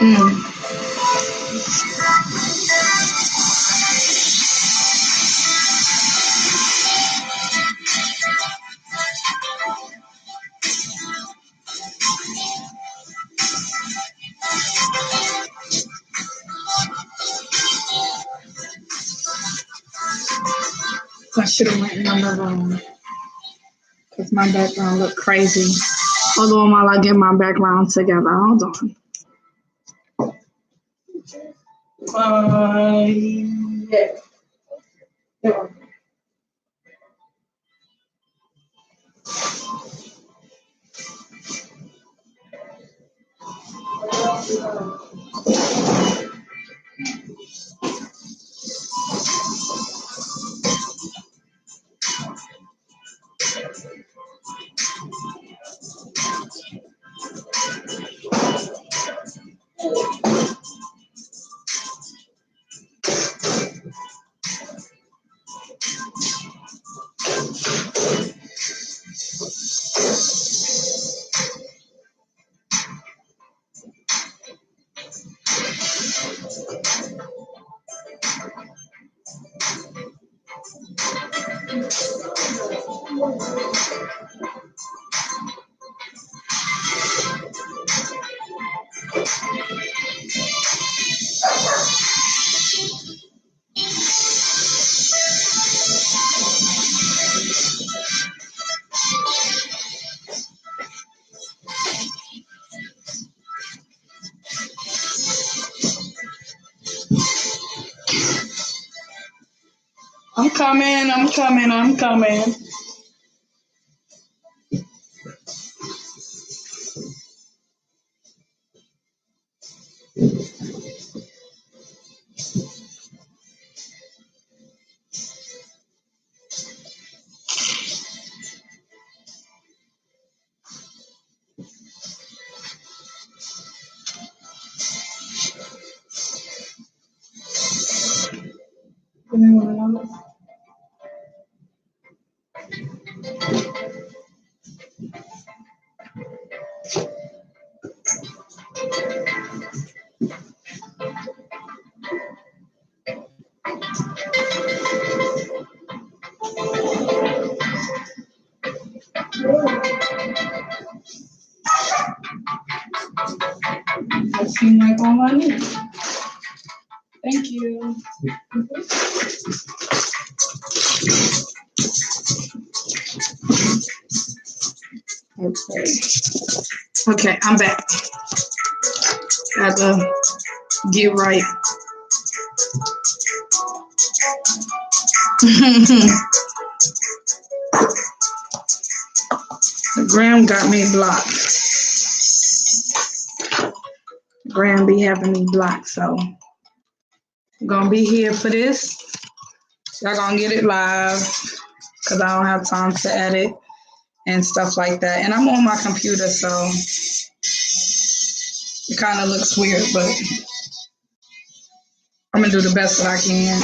Mm. I should have went in another room because my background looked crazy. Hold on while I get my background together. Hold on. Yeah. Yeah. I'm coming. I'm coming. I'm coming. That seemed like all I need. Thank you. Okay. Okay, I'm back. Got to get right. The gram got me blocked. Gram be having me blocked, so I'm gonna be here for this. Y'all gonna get it live because I don't have time to edit and stuff like that. And I'm on my computer, so it kind of looks weird, but I'm gonna do the best that I can.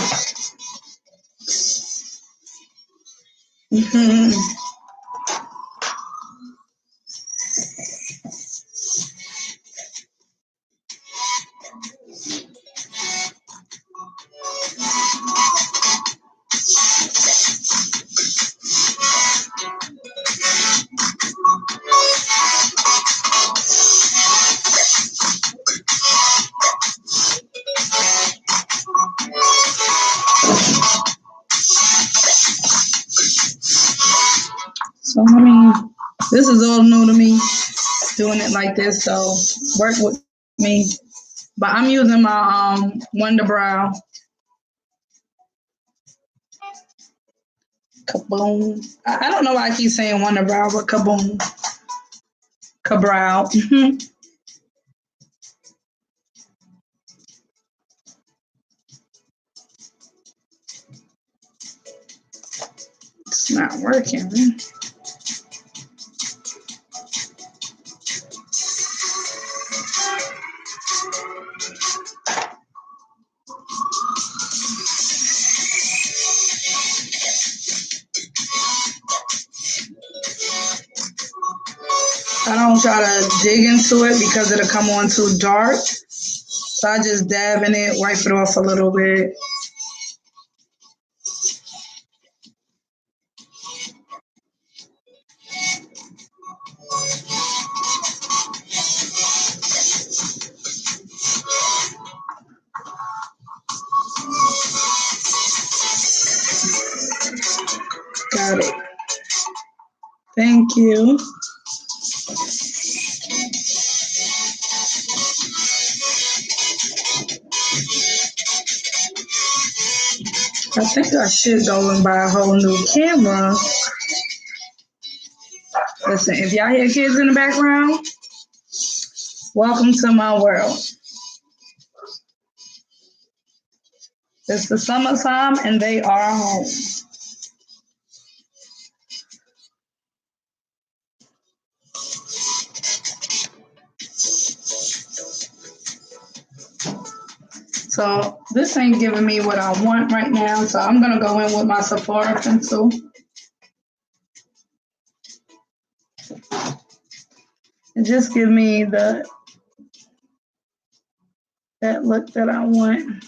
So I mean, this is all new to me, doing it like this. So work with me. But I'm using my Wonder Brow. Kaboom. I don't know why I keep saying Wonder Brow, but kaboom. Kabrow. It's not working. I don't try to dig into it because it'll come on too dark. So I just dab in it, wipe it off a little bit. Got it. Thank you. I think I should go and buy a whole new camera. Listen, if y'all hear kids in the background, welcome to my world. It's the summertime and they are home. So this ain't giving me what I want right now. So I'm gonna go in with my Sephora pencil. And just give me that look that I want.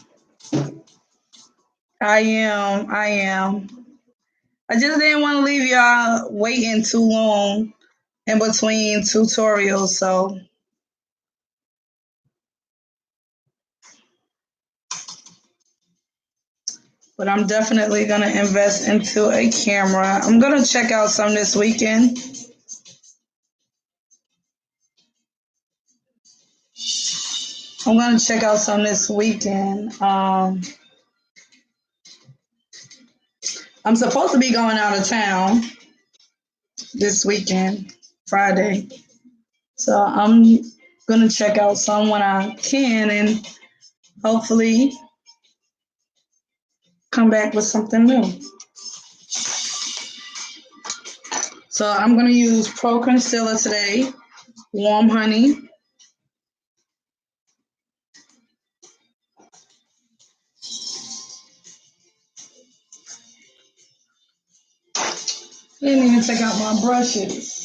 I am. I just didn't want to leave y'all waiting too long in between tutorials, so. But I'm definitely gonna invest into a camera. I'm gonna check out some this weekend. I'm gonna check out some this weekend. I'm supposed to be going out of town this weekend, Friday. So I'm gonna check out some when I can and hopefully come back with something new. So I'm gonna use Pro Concealer today, Warm Honey. Didn't even take out my brushes.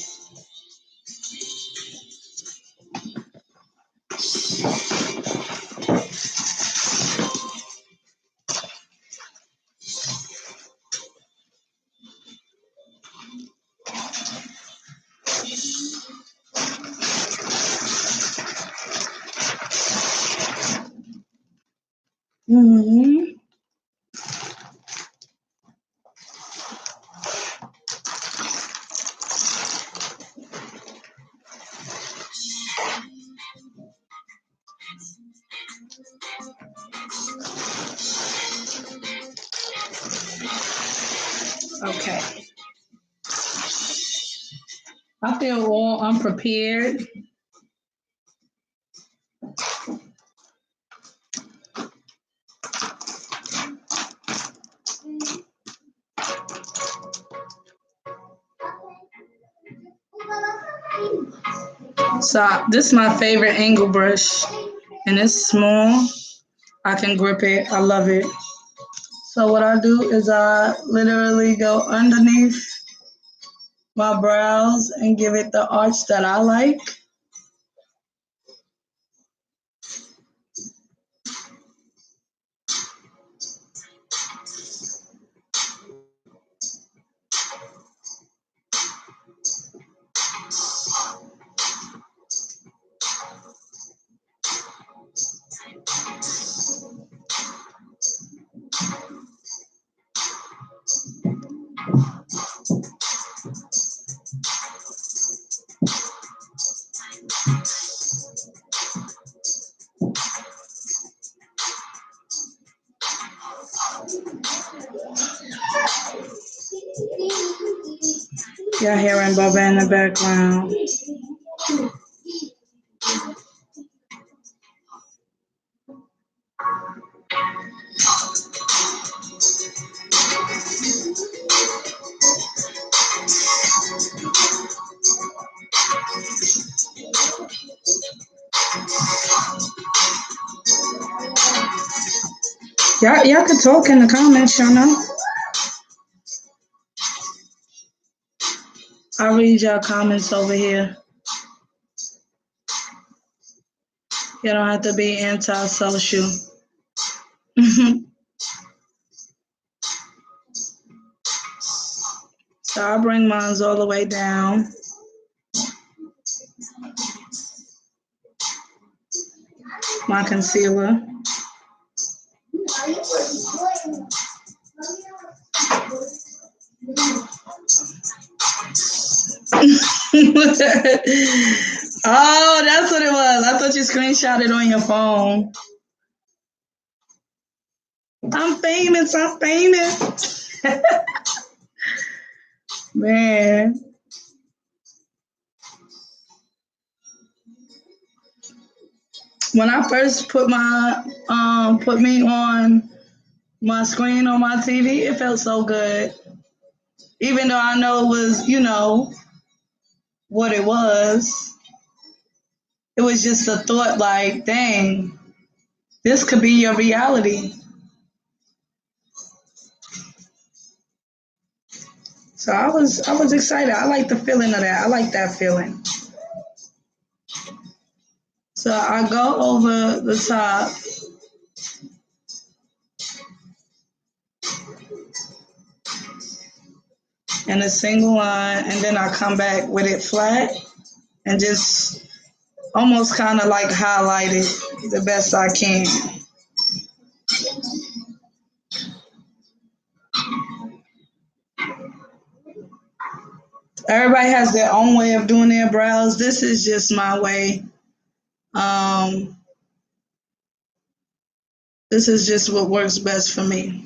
Mm-hmm. Okay. I feel all unprepared. So this is my favorite angle brush, and it's small. I can grip it. I love it. So what I do is I literally go underneath my brows and give it the arch that I like. Y'all hearing Bubba in the background. Y'all can talk in the comments, y'all know. I read y'all comments over here. You don't have to be antisocial. So I'll bring mine all the way down. My concealer. Oh, that's what it was. I thought you screenshotted on your phone. I'm famous. I'm famous. Man. When I first put me on my screen on my TV, it felt so good. Even though I know it was, what it was. It was just a thought like, dang, this could be your reality. So I was excited. I like the feeling of that. I like that feeling. So I go over the top in a single line, and then I come back with it flat and just almost kind of like highlight it the best I can. Everybody has their own way of doing their brows. This is just my way. This is just what works best for me.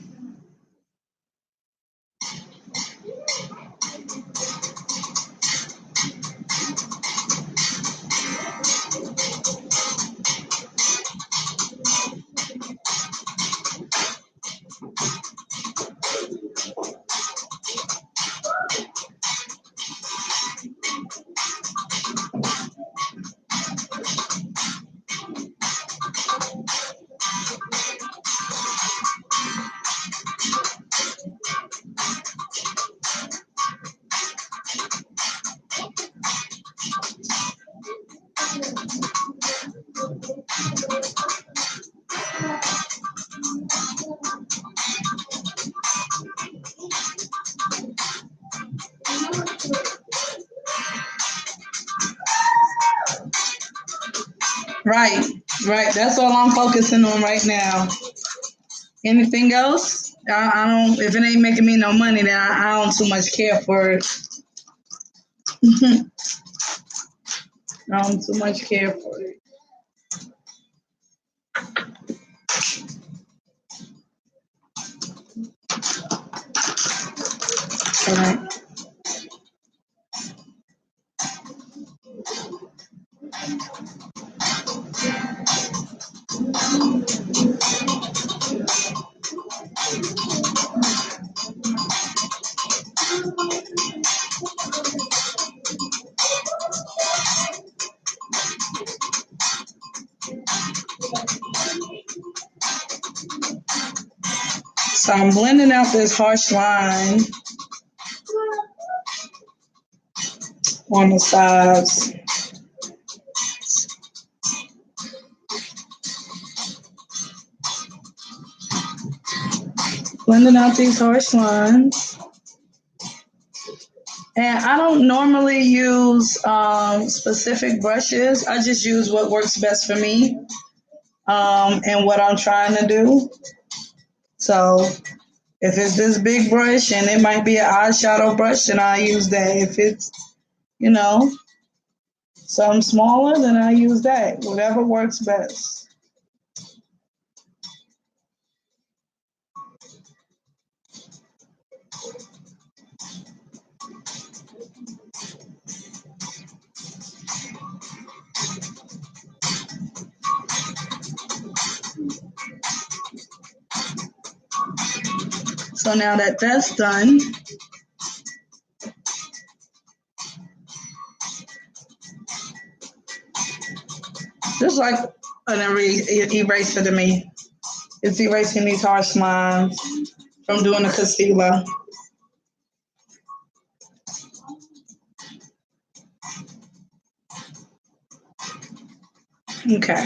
Right, right. That's all I'm focusing on right now. Anything else? I don't. If it ain't making me no money, then I don't too much care for it. I don't too much care for it. All right. So I'm blending out this harsh line on the sides. Blending out these harsh lines. And I don't normally use specific brushes. I just use what works best for me and what I'm trying to do. So if it's this big brush and it might be an eyeshadow brush, then I use that. If it's, something smaller, then I use that. Whatever works best. So now that that's done, just like an eraser to me. It's erasing these harsh lines from doing the concealer. Okay.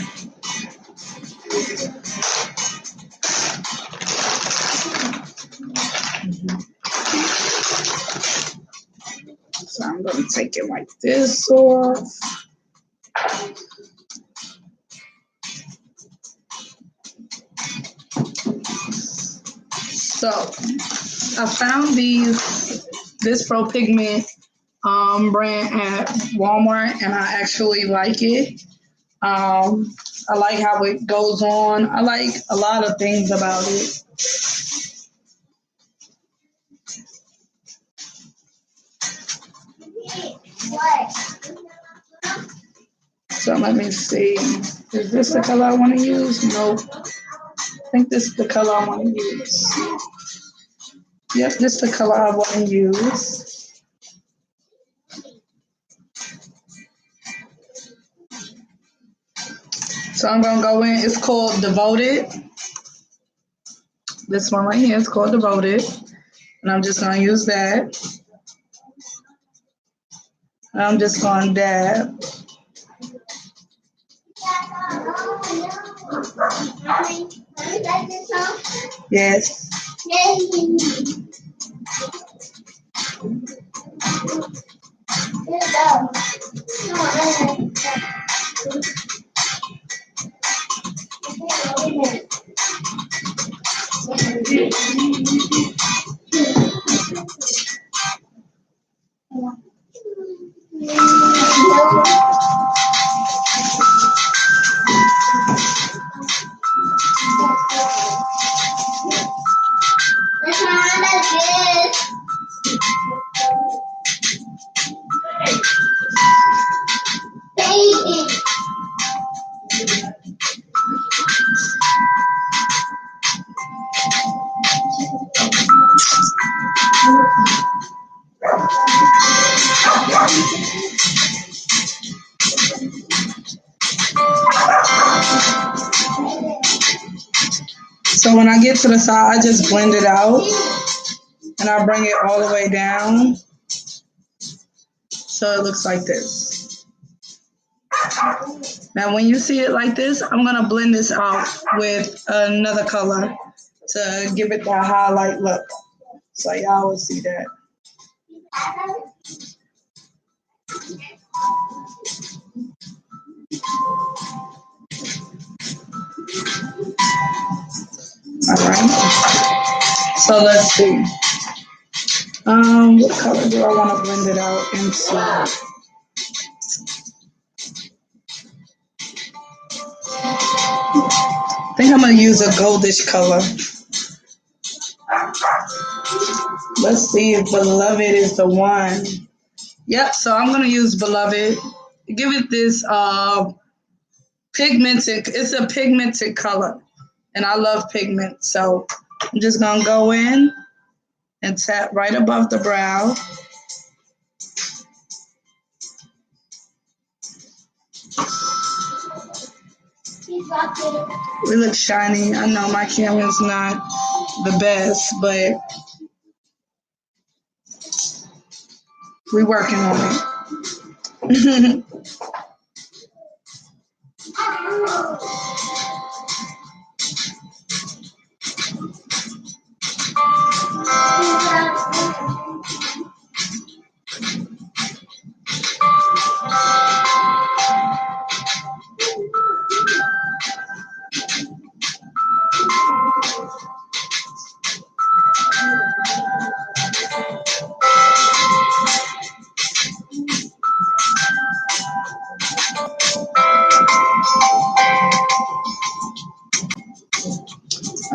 So I'm going to take it like this off. So I found this Pro Pigment brand at Walmart, and I actually like it. I like how it goes on. I like a lot of things about it. So let me see. Is this the color I want to use? Nope. I think this is the color I want to use. Yep, this is the color I want to use. So I'm going to go in. It's called Devoted. This one right here is called Devoted. And I'm just going to use that. And I'm just going to dab. Yes. So when I get to the side, I just blend it out and I bring it all the way down so it looks like this. Now when you see it like this, I'm going to blend this out with another color to give it that highlight look. So y'all will see that. All right. So let's see. What color do I want to blend it out into? I think I'm going to use a goldish color. Let's see if Beloved is the one. Yep, so I'm going to use Beloved. Give it this pigmented, it's a pigmented color. And I love pigment, so I'm just going to go in and tap right above the brow. We look shiny. I know my camera's not the best, but we're working on it.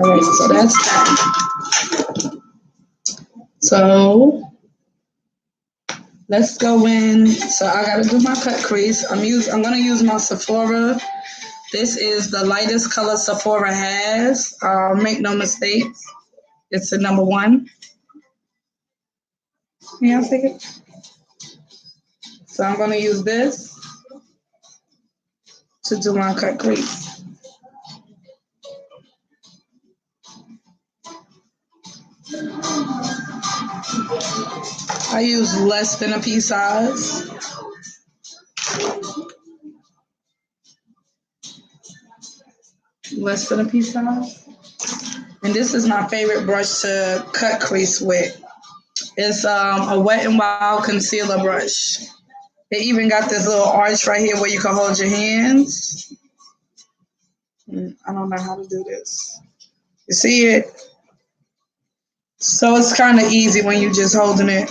All right, so that's that. So let's go in. So I gotta do my cut crease. I'm gonna use my Sephora. This is the lightest color Sephora has. Make no mistakes, it's the number one. Yeah, I'll take it. So I'm gonna use this to do my cut crease. I use less than a pea size. less than a pea size. And this is my favorite brush to cut crease with. It's a Wet n Wild concealer brush. They even got this little arch right here where you can hold your hands. I don't know how to do this. You see it? So it's kind of easy when you're just holding it.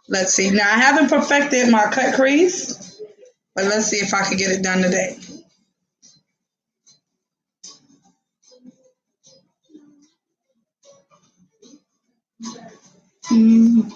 Let's see. Now, I haven't perfected my cut crease, but let's see if I can get it done today. Mm.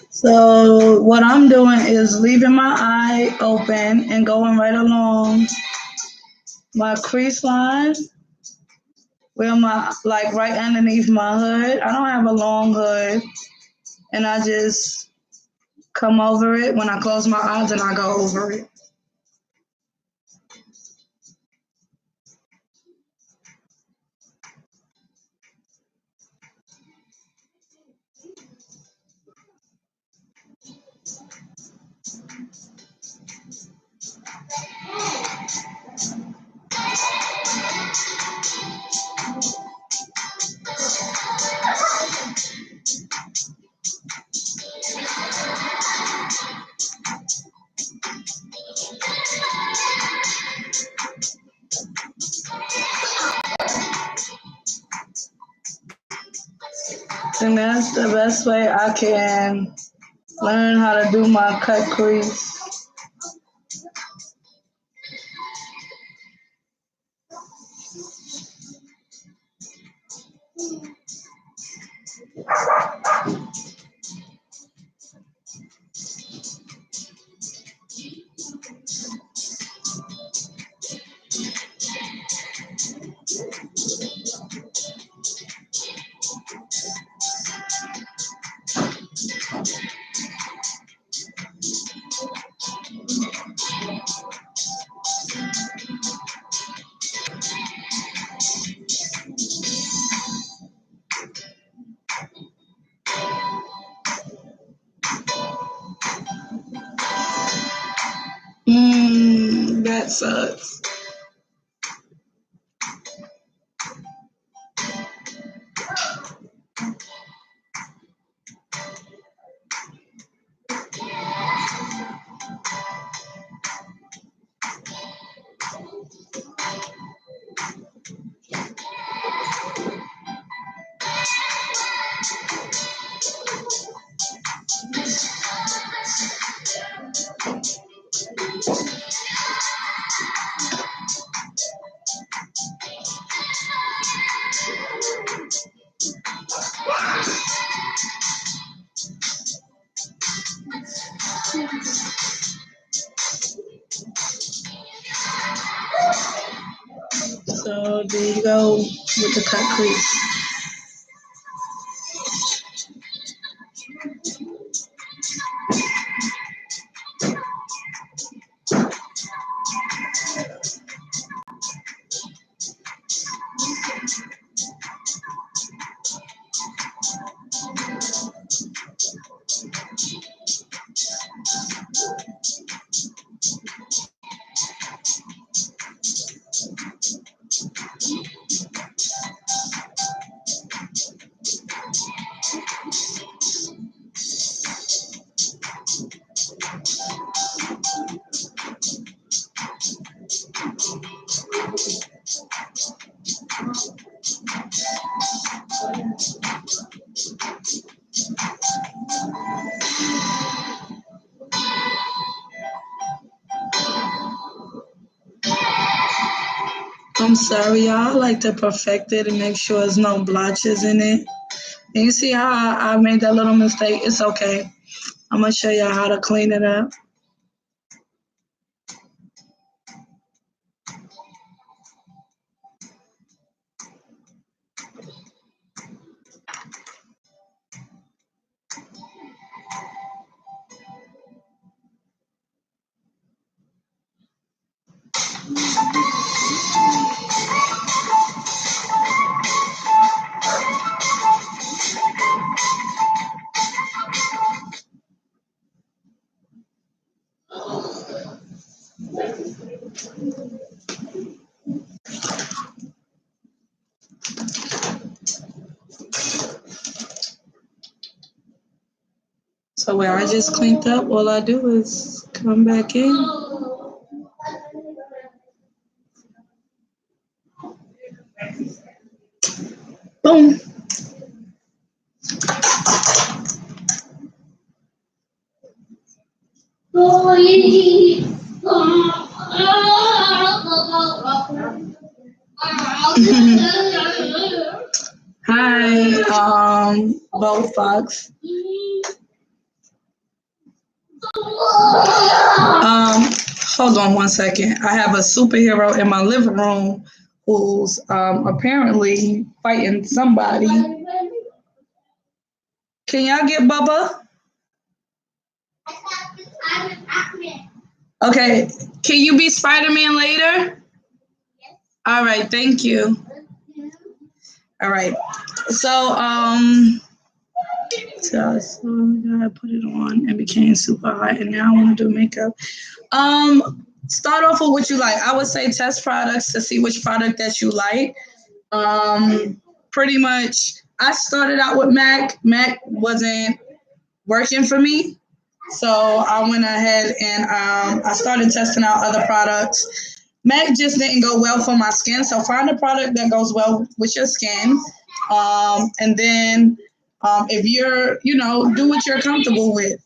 So what I'm doing is leaving my eye open and going right along my crease line where my, like right underneath my hood. I don't have a long hood, and I just come over it. When I close my eyes and I go over it. And that's the best way I can learn how to do my cut crease. That sucks. So there you go with the cut crease. I'm sorry, y'all. I like to perfect it and make sure there's no blotches in it. And you see how I made that little mistake? It's okay. I'm going to show y'all how to clean it up. So where I just cleaned up, all I do is come back in. Boom. Hi, Bo Fox. Hold on one second. I have a superhero in my living room who's apparently fighting somebody. Can y'all get Bubba? Okay. Can you be Spider-Man later? All right. Thank you. All right. So so I put it on and became super hot, and now I want to do makeup. Start off with what you like. I would say test products to see which product that you like. Pretty much, I started out with MAC. MAC wasn't working for me, so I went ahead and I started testing out other products. MAC just didn't go well for my skin, so find a product that goes well with your skin, and then if you're, do what you're comfortable with.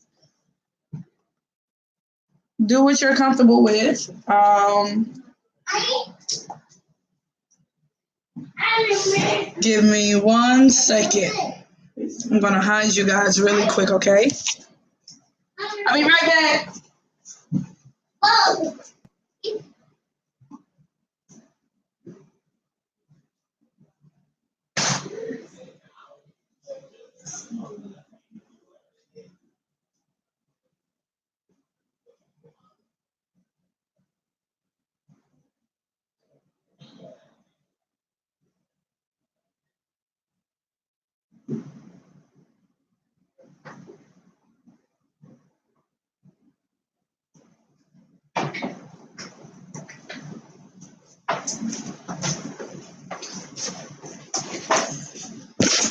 Do what you're comfortable with. Give me 1 second. I'm gonna hide you guys really quick, okay? I'll be right back.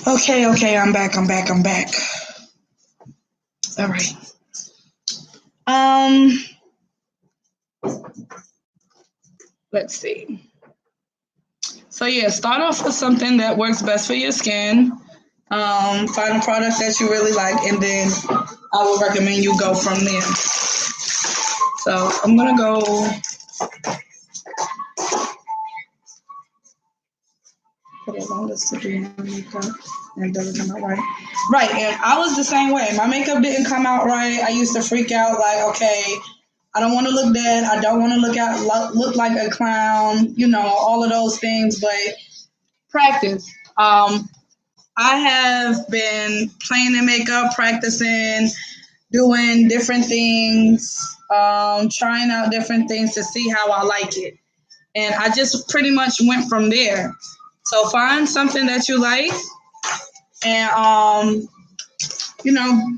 Okay, I'm back. All right. Let's see. So yeah, start off with something that works best for your skin. Find a product that you really like, and then I would recommend you go from there. So I'm gonna go. For the longest to do my makeup, and it doesn't come out right. Right, and I was the same way. My makeup didn't come out right. I used to freak out like, okay, I don't want to look dead. I don't want to look like a clown. All of those things. But practice. I have been playing in makeup, practicing, doing different things, trying out different things to see how I like it. And I just pretty much went from there. So find something that you like and,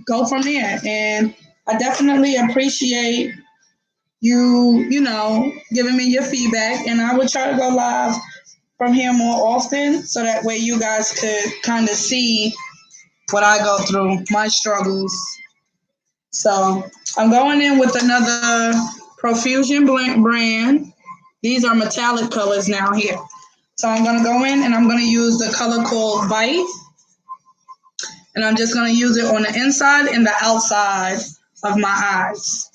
go from there. And I definitely appreciate you, giving me your feedback. And I would try to go live from here more often so that way you guys could kind of see what I go through, my struggles. So I'm going in with another Profusion brand. These are metallic colors now here. So I'm going to go in and I'm going to use the color called Bite. And I'm just going to use it on the inside and the outside of my eyes.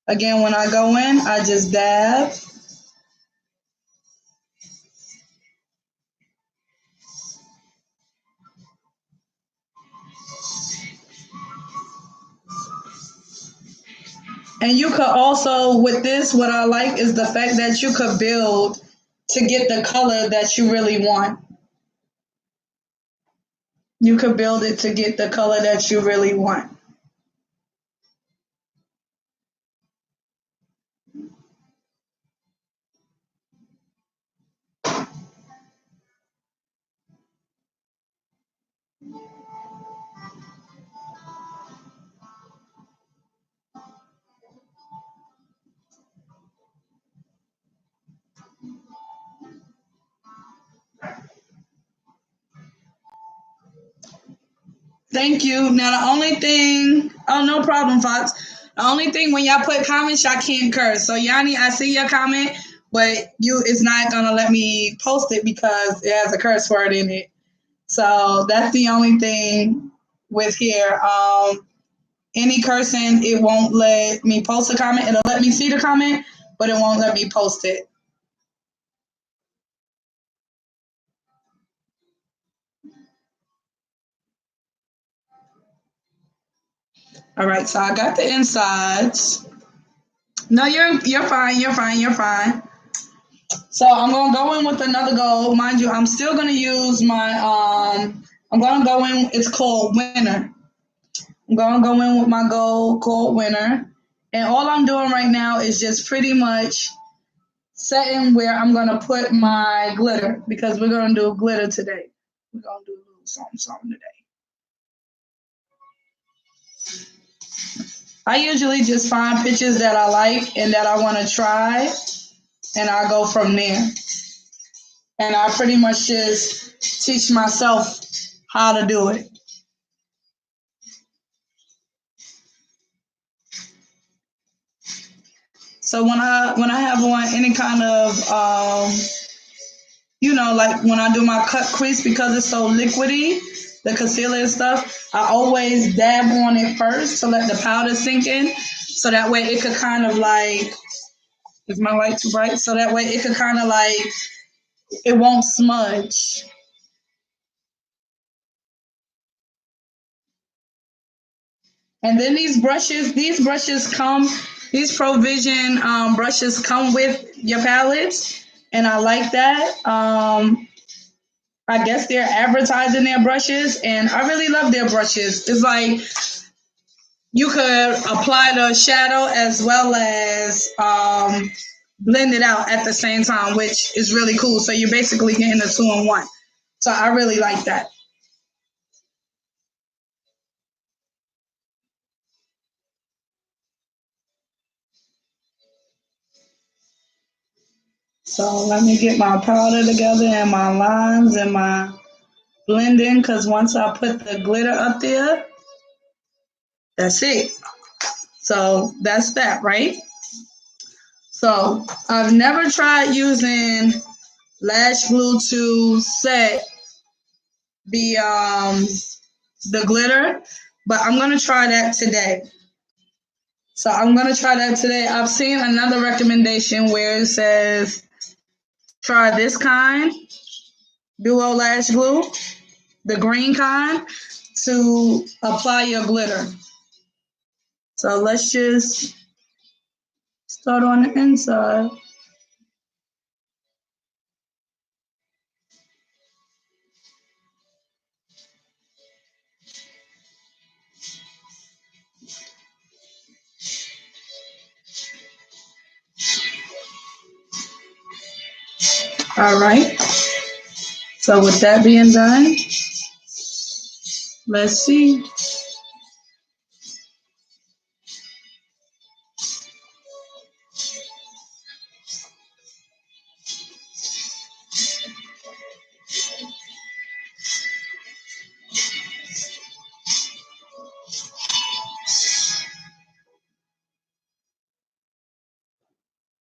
Again, when I go in, I just dab. And you could also, with this, what I like is the fact that you could build to get the color that you really want. You could build it to get the color that you really want. Thank you. Now the only thing, oh no problem, Fox. The only thing when y'all put comments, y'all can't curse. So Yanni, I see your comment, but it's not gonna let me post it because it has a curse word in it. So that's the only thing with here. Any cursing, it won't let me post a comment. It'll let me see the comment, but it won't let me post it. All right, so I got the insides. No, you're fine. You're fine. You're fine. So I'm gonna go in with another gold. Mind you, I'm still gonna use my I'm gonna go in, it's called Winner. I'm gonna go in with my gold called Winner. And all I'm doing right now is just pretty much setting where I'm gonna put my glitter because we're gonna do glitter today. We're gonna do a little something today. I usually just find pictures that I like and that I want to try, and I go from there. And I pretty much just teach myself how to do it. So when I have on any kind of like when I do my cut crease because it's so liquidy, the concealer and stuff, I always dab on it first to let the powder sink in, so that way it could kind of like, is my light too bright? So that way it could kind of like, it won't smudge. And then these Provision brushes come with your palettes, and I like that. I guess they're advertising their brushes, and I really love their brushes. It's like you could apply the shadow as well as blend it out at the same time, which is really cool. So you're basically getting a 2-in-1. So I really like that. So let me get my powder together and my lines and my blending, because once I put the glitter up there, that's it. So that's that, right? So I've never tried using lash glue to set the glitter, but I'm gonna try that today. So I'm gonna try that today. I've seen another recommendation where it says try this kind, duo lash glue, the green kind, to apply your glitter. So let's just start on the inside. All right. So with that being done, let's see.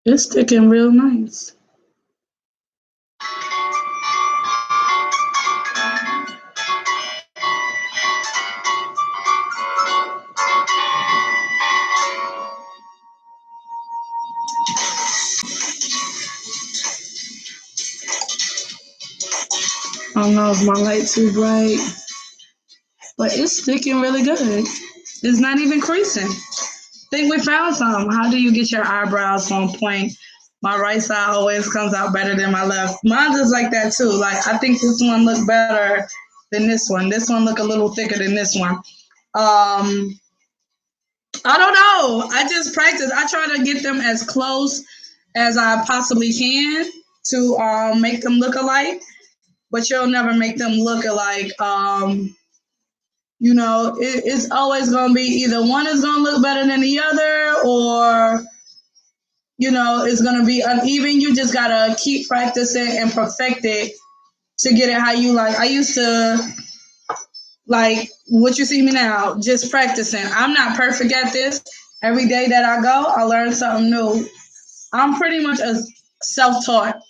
It's sticking real nice. I don't know if my light too bright, but it's sticking really good. It's not even creasing. Think we found something. How do you get your eyebrows on point? My right side always comes out better than my left. Mine's is like that too. Like I think this one look better than this one. This one look a little thicker than this one. I don't know. I just practice. I try to get them as close as I possibly can to make them look alike, but you'll never make them look alike. It's always going to be either one is going to look better than the other, or it's going to be uneven. You just got to keep practicing and perfect it to get it how you like. I used to, like what you see me now, just practicing. I'm not perfect at this. Every day that I go, I learn something new. I'm pretty much a self-taught.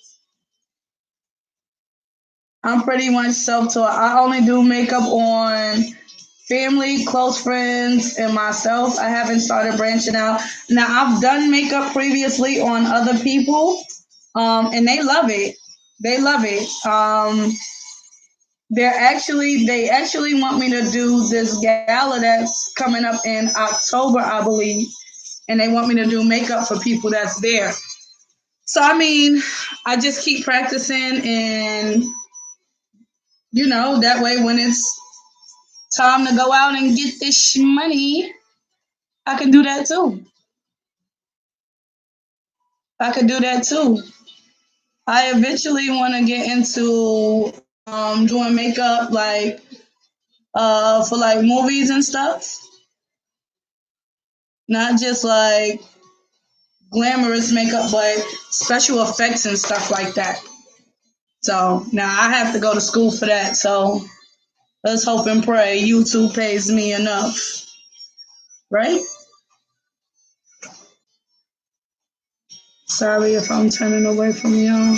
I'm pretty much self-taught. I only do makeup on family, close friends, and myself. I haven't started branching out. Now, I've done makeup previously on other people, and they love it. They love it. They actually want me to do this gala that's coming up in October, I believe, and they want me to do makeup for people that's there. So I mean, I just keep practicing, and that way when it's time to go out and get this money, I can do that too. I could do that too. I eventually want to get into doing makeup like for like movies and stuff, not just like glamorous makeup, but special effects and stuff like that. So now I have to go to school for that. So let's hope and pray YouTube pays me enough, right? Sorry if I'm turning away from y'all.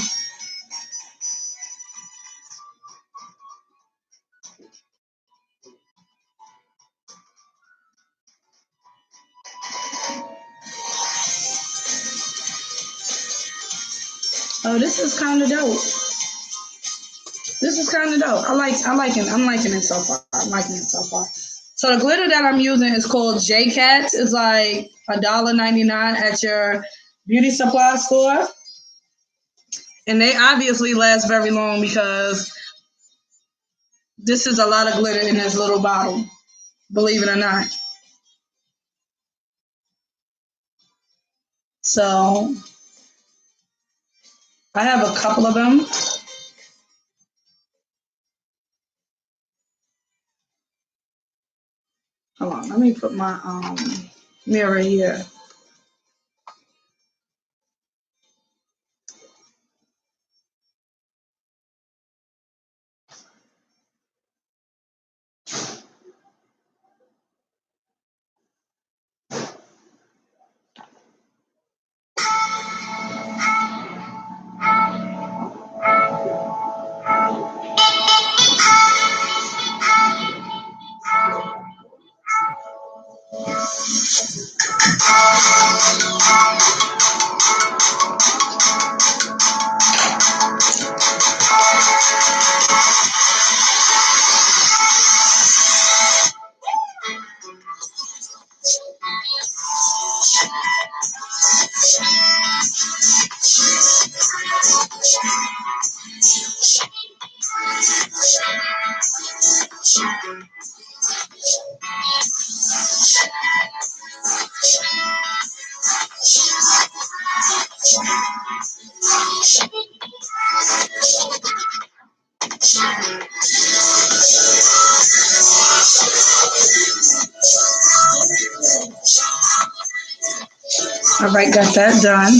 Oh, this is kind of dope. This is kind of dope. I'm liking it so far. I'm liking it so far. So the glitter that I'm using is called J Cats. It's like $1.99 at your beauty supply store. And they obviously last very long because this is a lot of glitter in this little bottle, believe it or not. So I have a couple of them. Hold on, let me put my mirror here. All right, got that done.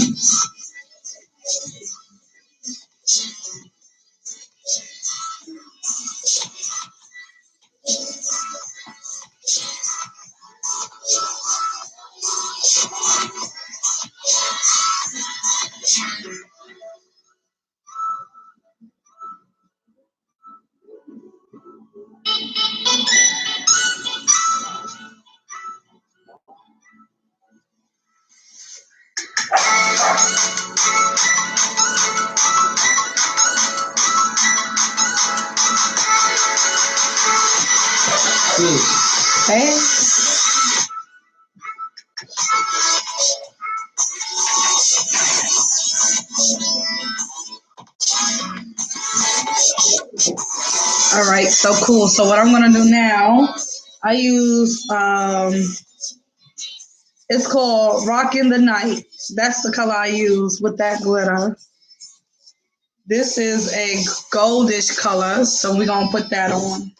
Hey. All right, so cool. So what I'm gonna do now, I use it's called Rockin' the Night. That's the color I use with that glitter. This is a goldish color, so we're gonna put that on.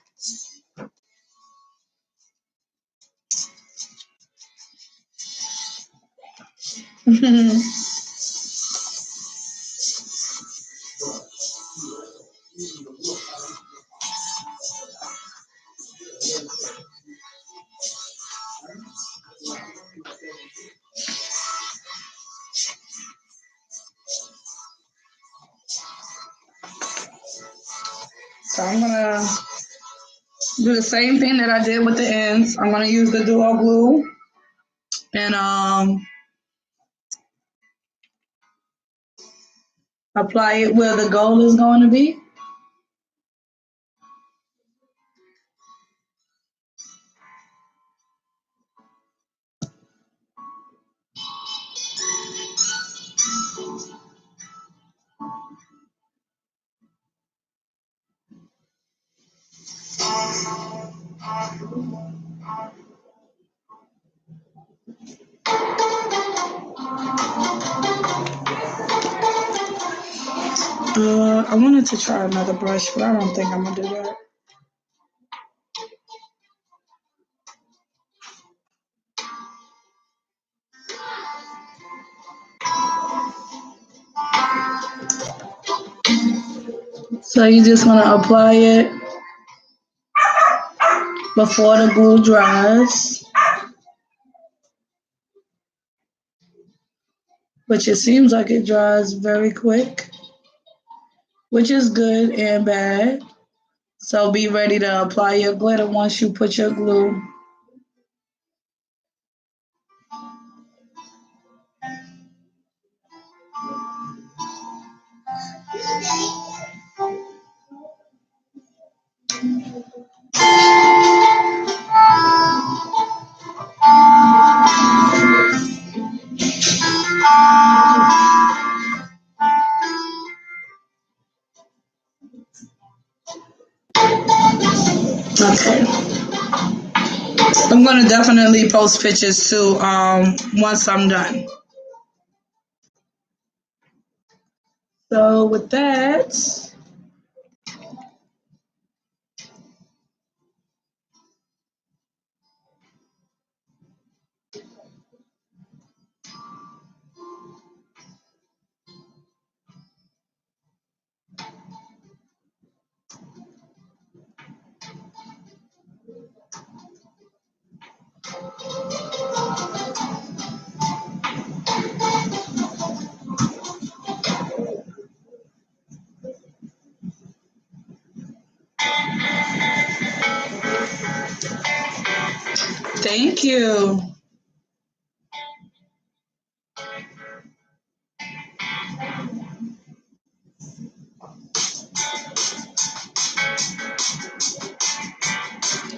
So I'm gonna do the same thing that I did with the ends. I'm gonna use the duo glue and apply it where the gold is going to be. I wanted to try another brush, but I don't think I'm gonna do that. So you just want to apply it before the glue dries, which it seems like it dries very quick, which is good and bad. So be ready to apply your glitter once you put your glue. Okay. I'm gonna definitely post pictures too once I'm done. So with that, thank you.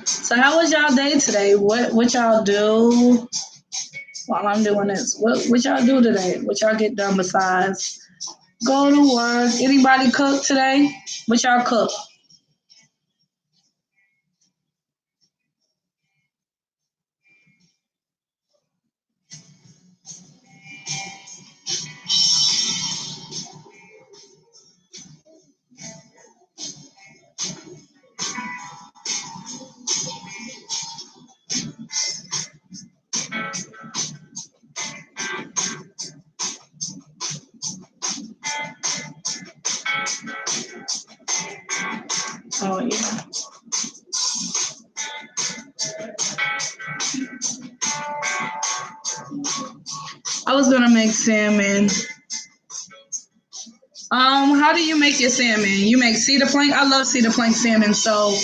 So how was y'all day today? What y'all do while I'm doing this? What y'all do today? What y'all get done besides go to work? Anybody cook today? What y'all cook? Oh yeah. I was gonna make salmon. How do you make your salmon? You make cedar plank. I love cedar plank salmon. So,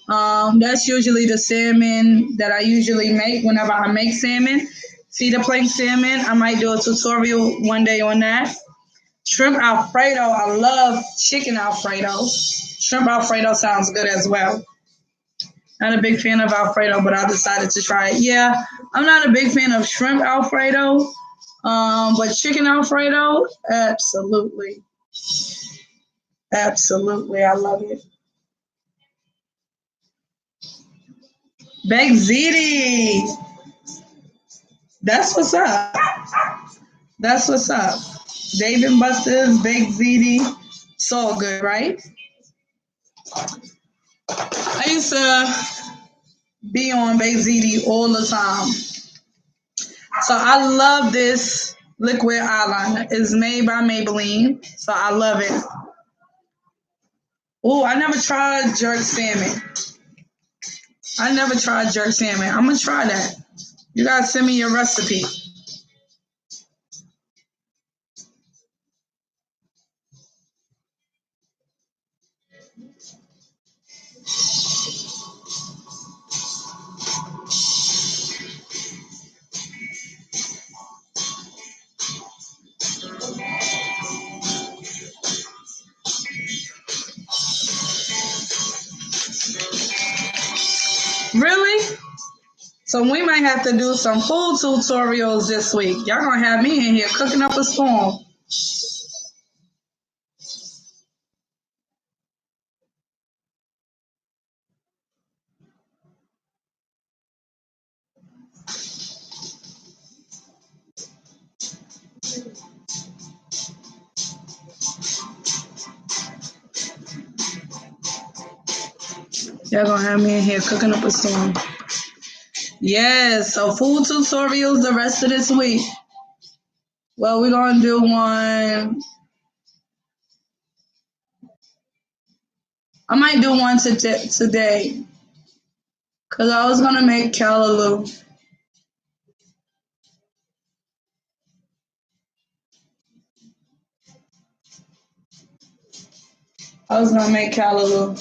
that's usually the salmon that I usually make whenever I make salmon. Cedar plank salmon. I might do a tutorial one day on that. Shrimp Alfredo. I love chicken Alfredo. Shrimp Alfredo sounds good as well. Not a big fan of Alfredo, but I decided to try it. Yeah, I'm not a big fan of shrimp Alfredo, but chicken Alfredo, absolutely. Absolutely. I love it. Baked ziti. That's what's up. That's what's up. Dave and Buster's, baked ziti. So good, right? I used to be on baked ziti all the time. So I love this liquid eyeliner. It's made by Maybelline. So I love it. Oh, I never tried jerk salmon. I never tried jerk salmon. I'm gonna try that. You gotta send me your recipe. Really? So we might have to do some food tutorials this week. Y'all gonna have me in here cooking up a storm. Y'all gonna have me in here cooking up a storm. Yes, so food tutorials the rest of this week. Well, we're gonna do one. I might do one today. Cause I was gonna make callaloo. I was gonna make callaloo.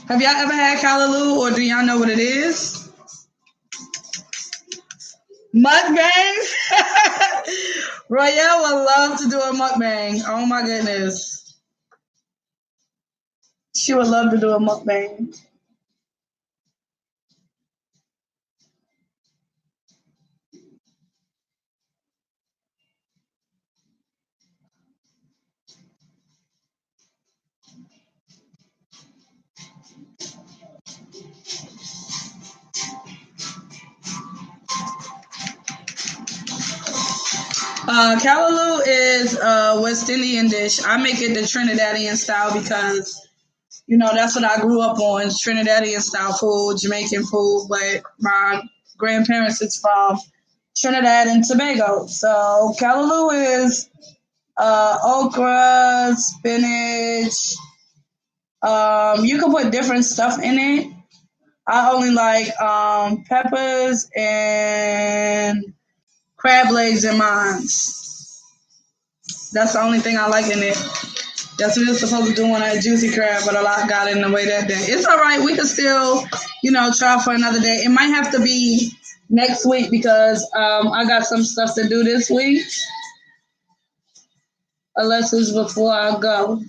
Have y'all ever had callaloo, or do y'all know what it is? Mukbangs. Royale would love to do a mukbang. Oh my goodness, she would love to do a mukbang. Callaloo is a West Indian dish. I make it the Trinidadian style because that's what I grew up on, Trinidadian style food, Jamaican food, but my grandparents is from Trinidad and Tobago. So callaloo is okra, spinach. You can put different stuff in it. I only like peppers and crab legs in mine. That's the only thing I like in it. That's what we were supposed to do on that juicy crab, but a lot got in the way that day. It's all right. We can still, try for another day. It might have to be next week because I got some stuff to do this week. Unless it's before I go.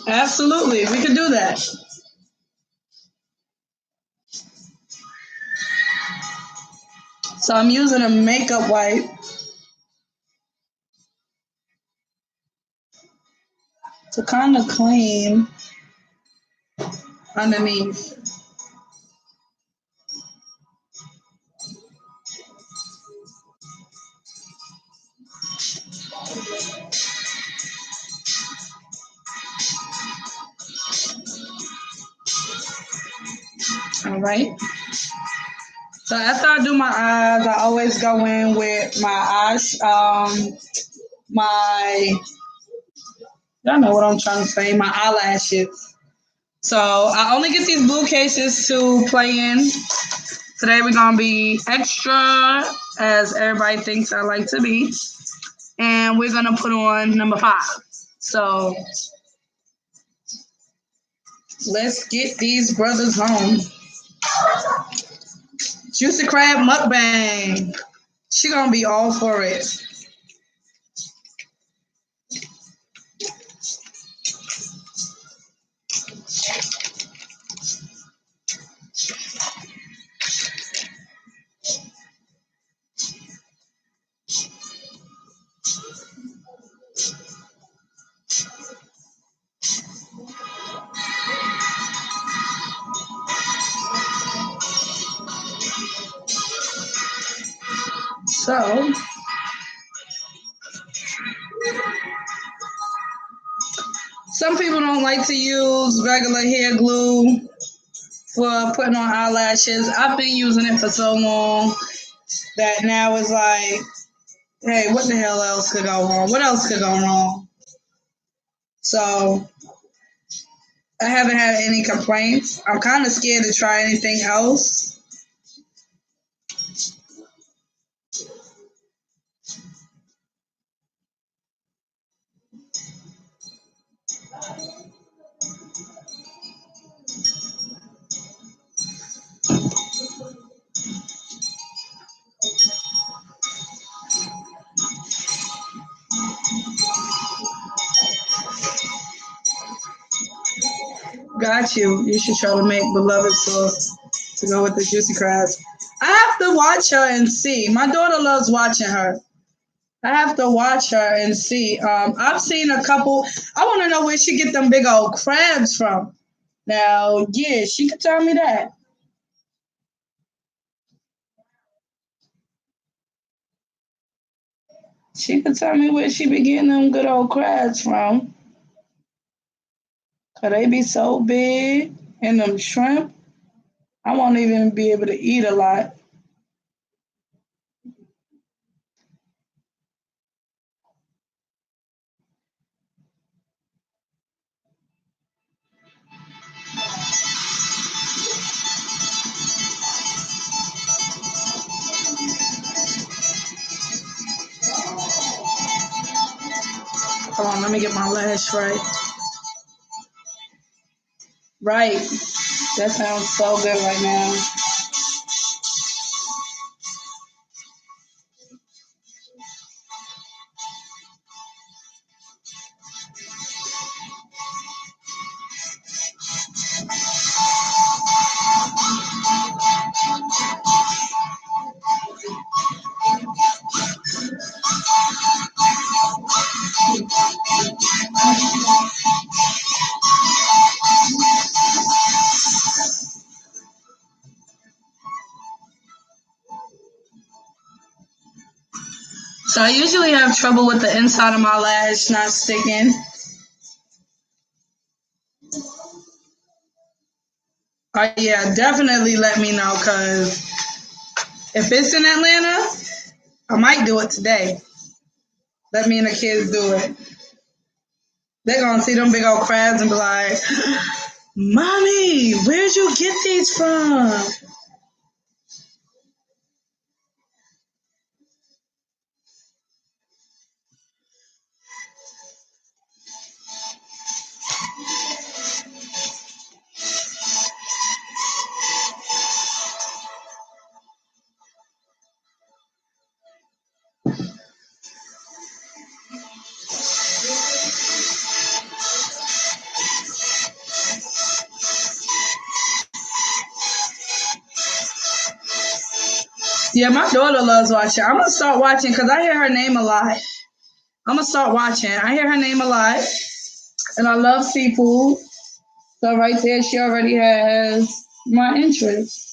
Absolutely. We could do that. So I'm using a makeup wipe to kind of clean underneath. All right. So after I do my eyes, I always go in with my eyes, y'all know what I'm trying to say, my eyelashes. So I only get these blue cases to play in. Today we're gonna be extra, as everybody thinks I like to be. and we're gonna put on number 5. So let's get these brothers home. Juicy crab mukbang. She gonna be all for it. So some people don't like to use regular hair glue for putting on eyelashes. I've been using it for so long that now it's like, hey, what the hell else could go wrong? What else could go wrong? So I haven't had any complaints. I'm kind of scared to try anything else. Got you. You should try to make beloved sauce to go with the juicy crabs. I have to watch her and see. My daughter loves watching her. I have to watch her and see. I've seen a couple. I want to know where she get them big old crabs from. Now, yeah, she could tell me that. She could tell me where she be getting them good old crabs from. Cause they be so big, and them shrimp, I won't even be able to eat a lot. Hold on, let me get my lash right. Right. That sounds so good right now. So I usually have trouble with the inside of my lash not sticking. Yeah, definitely let me know, because if it's in Atlanta, I might do it today. Let me and the kids do it. They're going to see them big old crabs and be like, Mommy, where'd you get these from? Yeah, my daughter loves watching. I'm going to start watching because I hear her name a lot. I'm going to start watching. I hear her name a lot. And I love seafood. So right there, she already has my interest.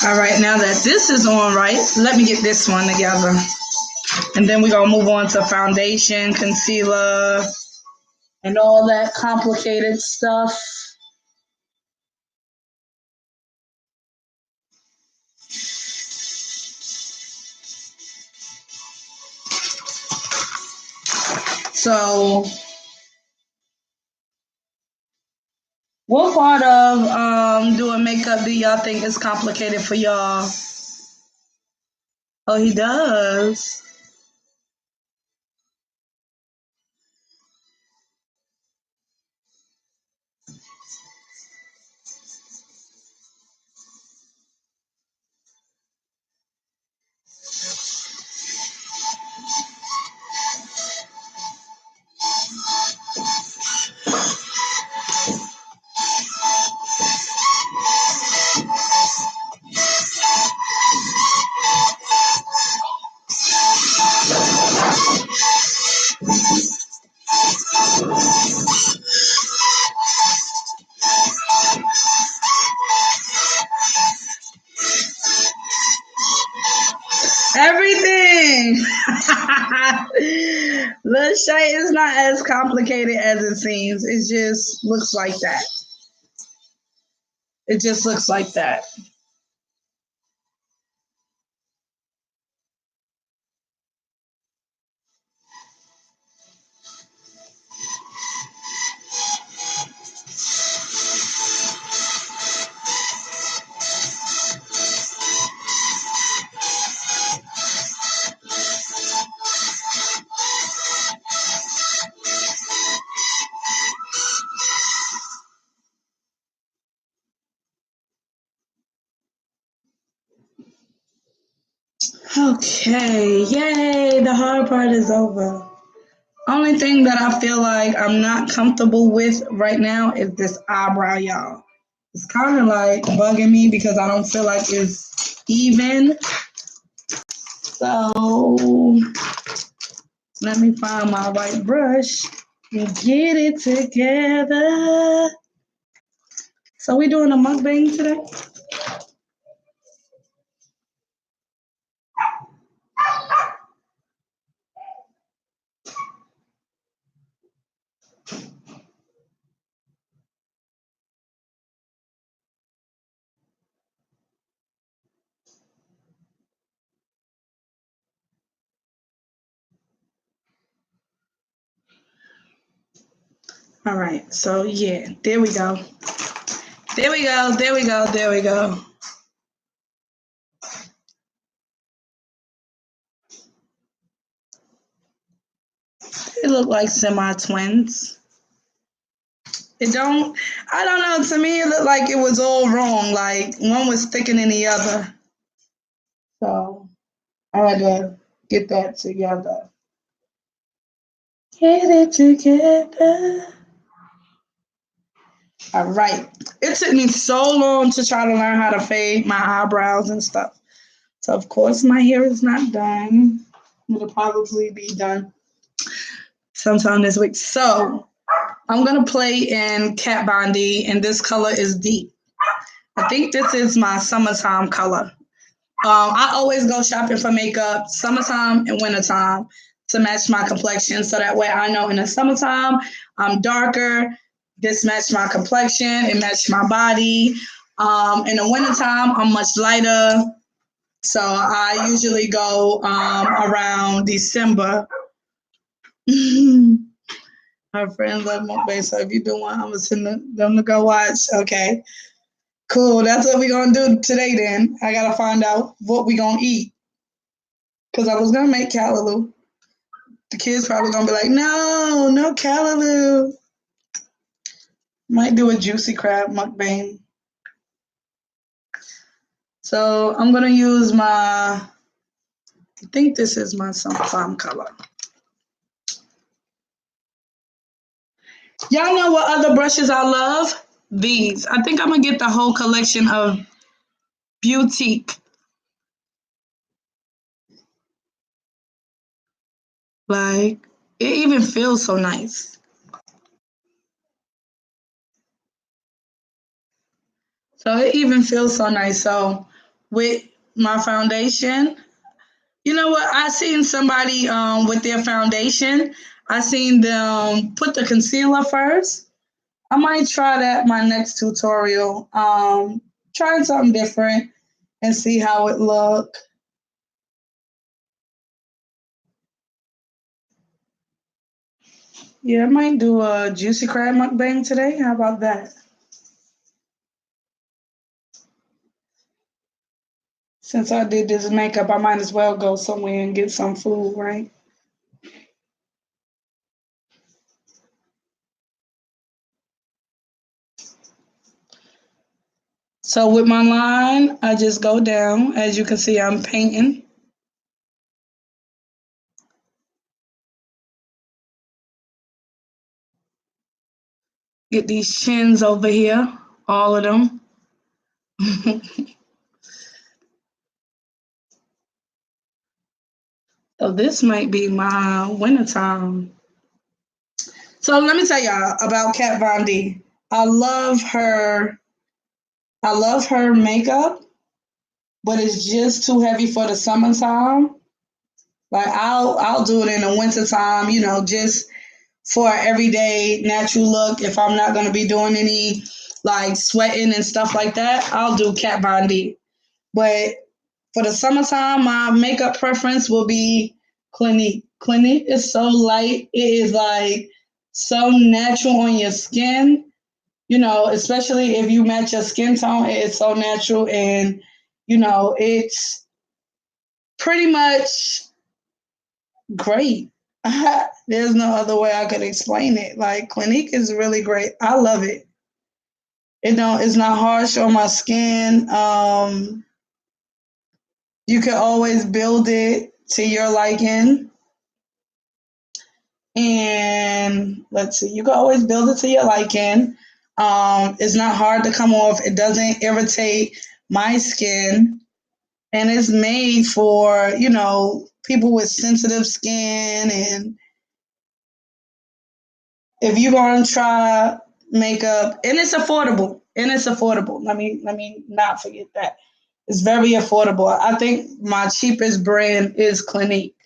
All right, now that this is on right, let me get this one together. And then we're going to move on to foundation, concealer, and all that complicated stuff. So, what part of doing makeup do y'all think is complicated for y'all? Oh, he does. Everything. Lil Shay is not as complicated as it seems. It just looks like that. It just looks like that. Okay, yay, the hard part is over. Only thing that I feel like I'm not comfortable with right now is this eyebrow, y'all. It's kind of like bugging me because I don't feel like it's even. So let me find my white brush and get it together. So we doing a mukbang today? All right, so yeah, there we go. There we go, there we go, there we go. They look like semi-twins. It don't, I don't know, to me it looked like it was all wrong. Like one was thicker than the other. So I had to get that together. Get it together. All right. It took me so long to try to learn how to fade my eyebrows and stuff. So of course my hair is not done. It'll probably be done sometime this week. So I'm gonna play in Kat Von D, and this color is deep. I think this is my summertime color. I always go shopping for makeup summertime and wintertime to match my complexion, so that way I know in the summertime I'm darker. This matched my complexion, it matched my body. In the wintertime I'm much lighter, so I usually go around December. Our friends love mukbang, so if you do one, I'm gonna send them to go watch. Okay, cool. That's what we gonna do today. Then I gotta find out what we gonna eat because I was gonna make callaloo. The kids probably gonna be like, no, no callaloo. Might do a juicy crab mukbang. So I'm gonna use my. I think this is my sunflower color. Y'all know what other brushes I love? These. I think I'm gonna get the whole collection of Beautique. Like, it even feels so nice. So it even feels so nice. So with my foundation, you know what? I seen somebody with their foundation. I seen them put the concealer first. I might try that my next tutorial. Trying something different and see how it look. Yeah, I might do a juicy crab mukbang today. How about that? Since I did this makeup, I might as well go somewhere and get some food, right? So with my line, I just go down. As you can see, I'm painting. Get these chins over here, all of them. So this might be my wintertime. So let me tell y'all about Kat Von D. I love her. I love her makeup, but it's just too heavy for the summertime. Like I'll do it in the wintertime, just for an everyday natural look. If I'm not gonna be doing any like sweating and stuff like that, I'll do Kat Von D. But for the summertime, my makeup preference will be Clinique. Clinique is so light. It is like so natural on your skin. Especially if you match your skin tone, it's so natural and it's pretty much great. There's no other way I could explain it. Like Clinique is really great. I love it. It's not harsh on my skin. You can always build it to your liking. And let's see, you can always build it to your liking. It's not hard to come off. It doesn't irritate my skin. And it's made for, people with sensitive skin. And if you're going to try makeup, and it's affordable, let me not forget that. It's very affordable. I think my cheapest brand is Clinique.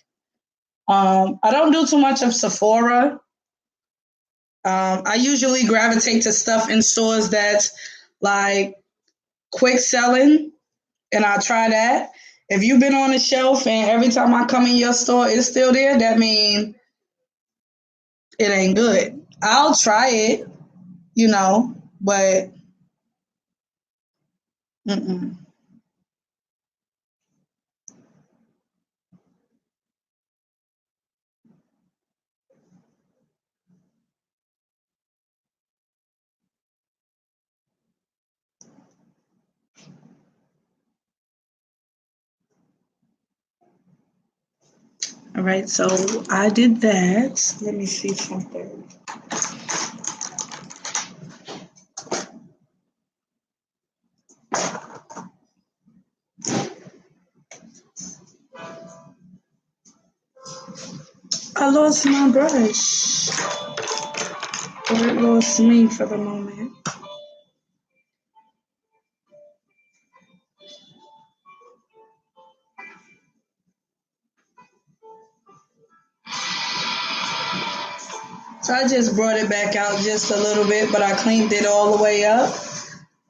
I don't do too much of Sephora. I usually gravitate to stuff in stores that's like quick selling, and I'll try that. If you've been on the shelf and every time I come in your store it's still there, that means it ain't good. I'll try it, but mm-mm. All right, so I did that. Let me see something. I lost my brush. Or it lost me for the moment. So I just brought it back out just a little bit, but I cleaned it all the way up.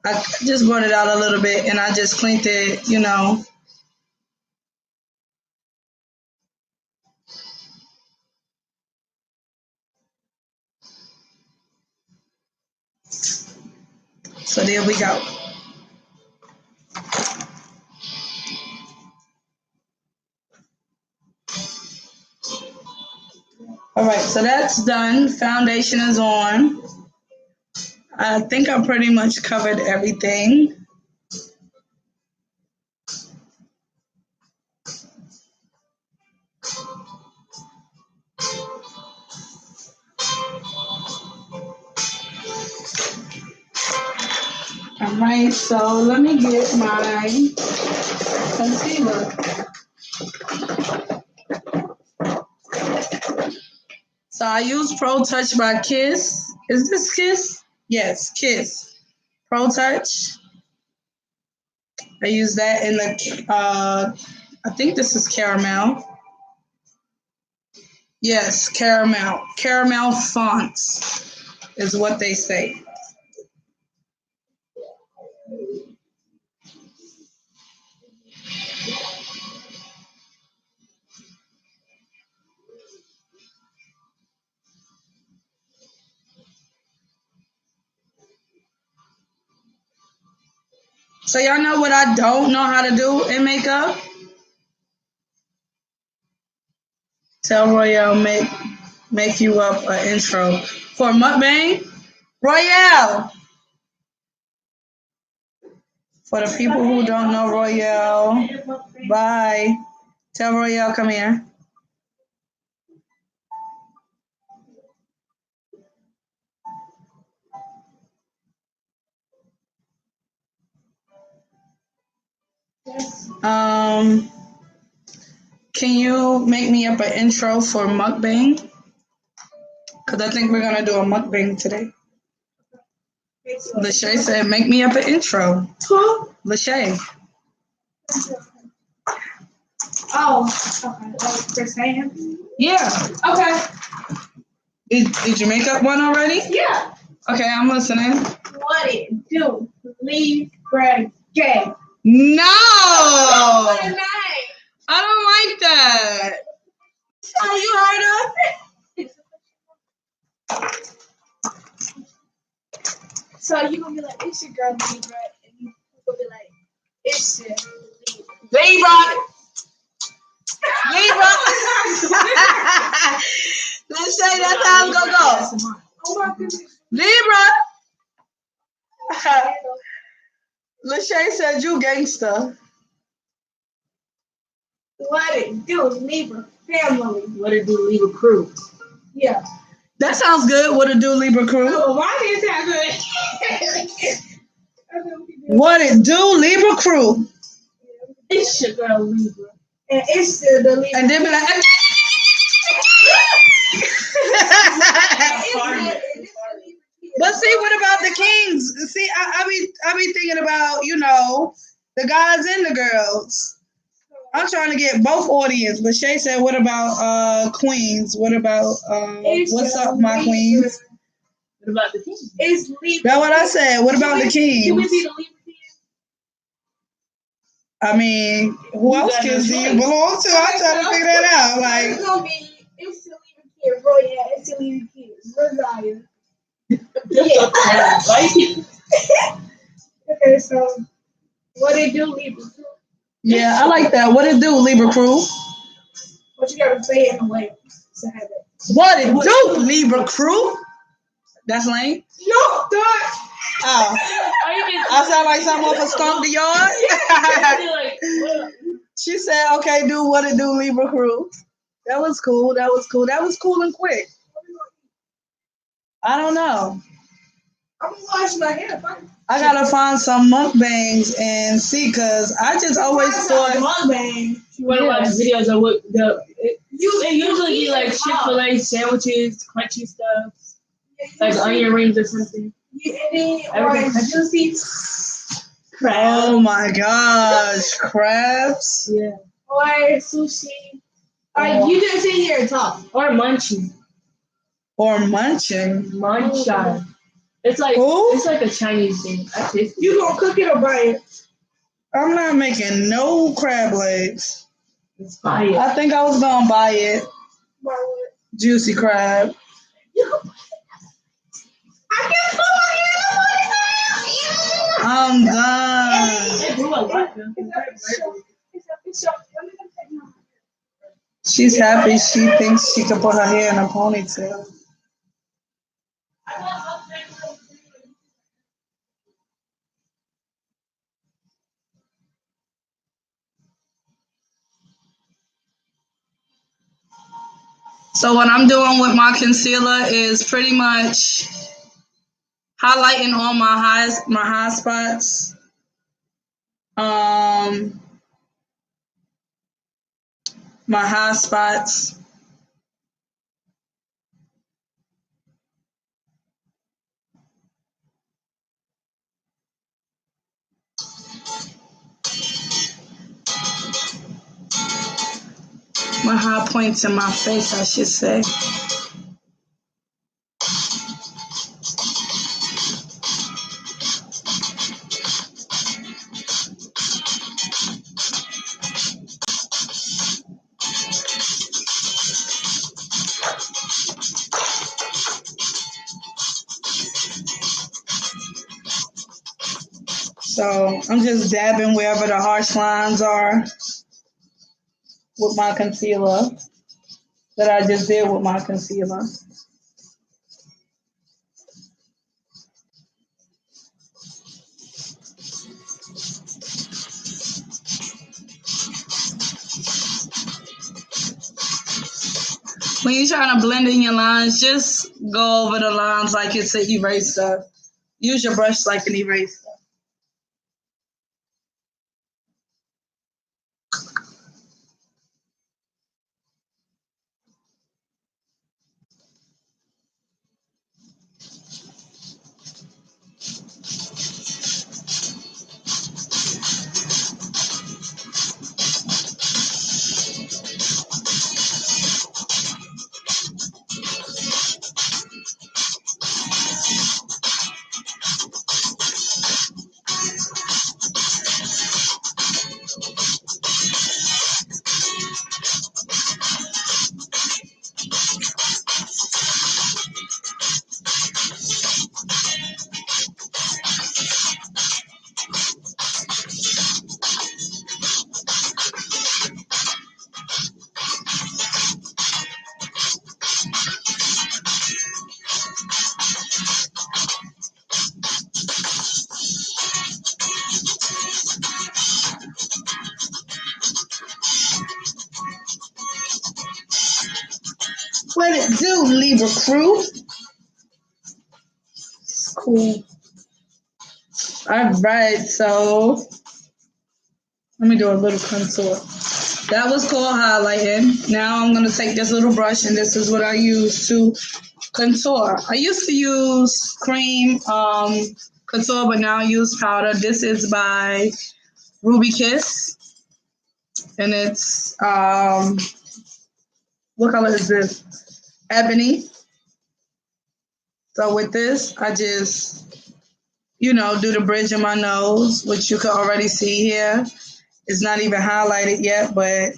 I just brought it out a little bit and I just cleaned it. So there we go. All right, so that's done. Foundation is on. I think I pretty much covered everything. All right, so let me get my concealer. So I use Pro Touch by Kiss. Is this Kiss? Yes, Kiss. Pro Touch. I use that in I think this is caramel. Yes, caramel. Caramel fonts is what they say. So y'all know what I don't know how to do in makeup? Tell Royale make you up an intro for mukbang. Royale. For the people who don't know Royale, bye. Tell Royale come here. Um, can you make me up an intro for mukbang? Cause I think we're gonna do a mukbang today. Lachey said, "Make me up an intro." Who? Lachey. Oh, okay. Like for saying? Yeah. Okay. Did you make up one already? Yeah. Okay, I'm listening. What it do? Leave Greg Gay. No. What a name. I don't like that. Oh, you heard her? So you gonna be like, it's your girl Libra, and you gonna be like, it's your Libra. Libra. Let's say that's how I'm gonna go. Oh my goodness. Libra. Lachey said you gangster. What it do? Libra family. What it do, Libra crew? Yeah. That sounds good. What it do, Libra crew? Oh, why did that good? What it do, Libra crew? It's your girl Libra. And it's the Libra. And then be like, but see, what about the kings? See, I be thinking about, the guys and the girls. I'm trying to get both audience. But Shay said, what about queens? What about what's up, my queens? What about the king? It's Libra. That's what I said. What about the kings? Can we be the Libra king? I mean, who else kids do you belong to? I'm trying to figure that out. Like, It's gonna be it's the Libra kid, Royale. It's the Libra kid, Rosiah. Yeah. Okay, so what it do, Libra? yeah, I like that. What it do, Libra crew? But you gotta say it in a way to have it. What it do, Libra crew? That's lame. No, don't. Oh, I sound like someone off a skunk the yard. She said, "Okay, do what it do, Libra crew." That was cool. That was cool. That was cool and quick. I don't know. I'm gonna wash my hair. I gotta find some mukbangs and see, cause I just always thought. Mukbang. You want to watch videos of what it usually be like Chick-fil-A sandwiches, crunchy stuff, like onion rings or something. Or juicy Crab. Oh my gosh, crabs. Yeah. or sushi. Or you didn't sit here and talk. Or munchie. Or munching. Munchie. It's like Who? it's like a Chinese thing. I taste it. You gonna cook it or buy it? I'm not making no crab legs. It's fire. I think I was gonna buy it. Buy what? Juicy crab. I can put my hair I'm done. It grew a lot. Though. She's happy. She thinks she can put her hair in a ponytail. So what I'm doing with my concealer is pretty much highlighting all my high spots. My high spots. my high points in my face, I should say. So I'm just dabbing wherever the harsh lines are with my concealer that I just did with my concealer. When you're trying to blend in your lines, just go over the lines like it's an eraser. Use your brush like an eraser. What it do, Libra crew? Cool. All right, so let me do a little contour. That was called highlighting. Now I'm going to take this little brush, and this is what I use to contour. I used to use cream contour, but now I use powder. This is by Ruby Kiss, and it's, what color is this? Ebony. So with this, I just, do the bridge of my nose, which you can already see here. It's not even highlighted yet, but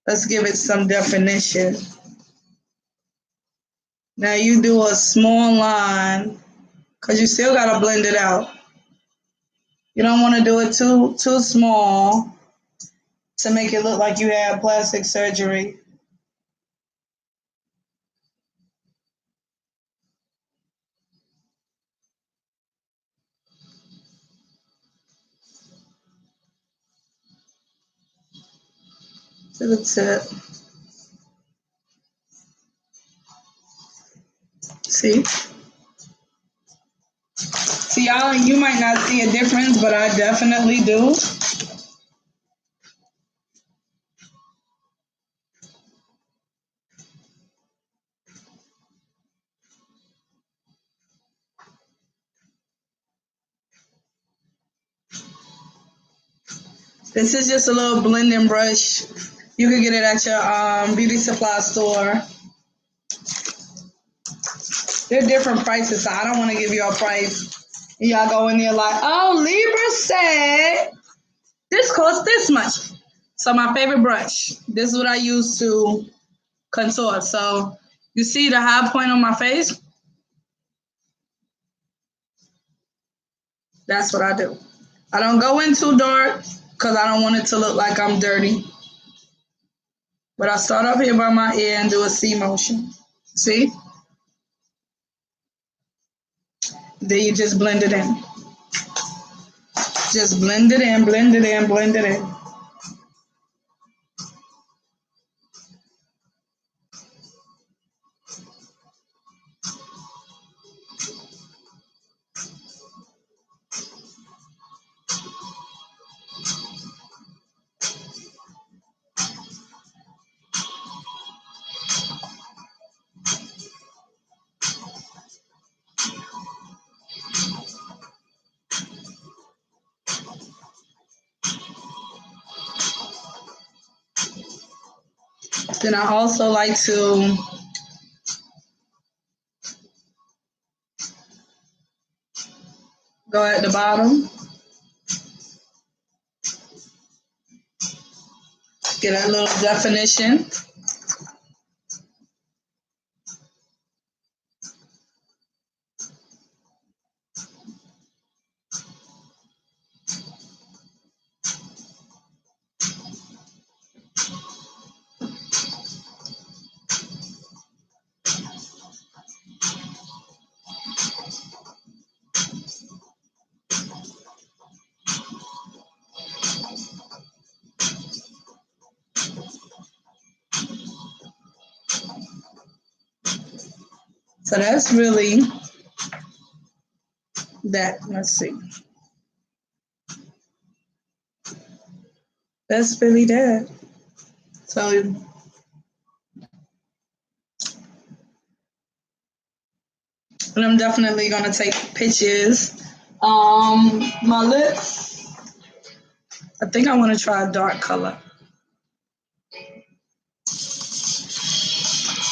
let's give it some definition. Now you do a small line because you still got to blend it out. You don't want to do it too small to make it look like you had plastic surgery. To the tip. See? See, y'all, you might not see a difference, but I definitely do. This is just a little blending brush. You can get it at your beauty supply store. They're different prices, so I don't want to give you a price. And y'all go in there like, oh, Libra said this costs this much. So my favorite brush, this is what I use to contour. So you see the high point on my face? That's what I do. I don't go in too dark because I don't want it to look like I'm dirty. But I start up here by my ear and do a C motion. See? Then you just blend it in. Just blend it in, blend it in, blend it in. Then I also like to go at the bottom, get a little definition. So that's really that. Let's see. That's really that. So but I'm definitely gonna take pictures. My lips, I think I want to try a dark color.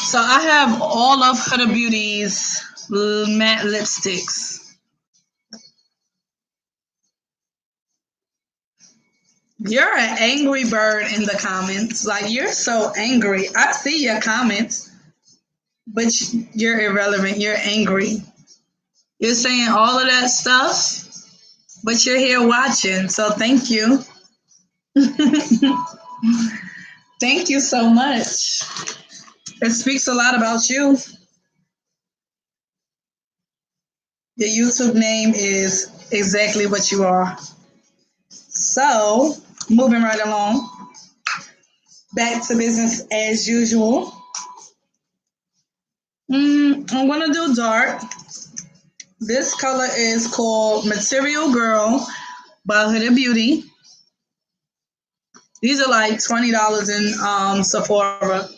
So I have all of Huda Beauty's matte lipsticks. You're an angry bird in the comments. Like, you're so angry. I see your comments, but you're irrelevant. You're angry. You're saying all of that stuff, but you're here watching. So thank you. Thank you so much. It speaks a lot about you. Your YouTube name is exactly what you are. So, moving right along. Back to business as usual. I'm going to do dark. This color is called Material Girl by Huda Beauty. These are like $20 in Sephora.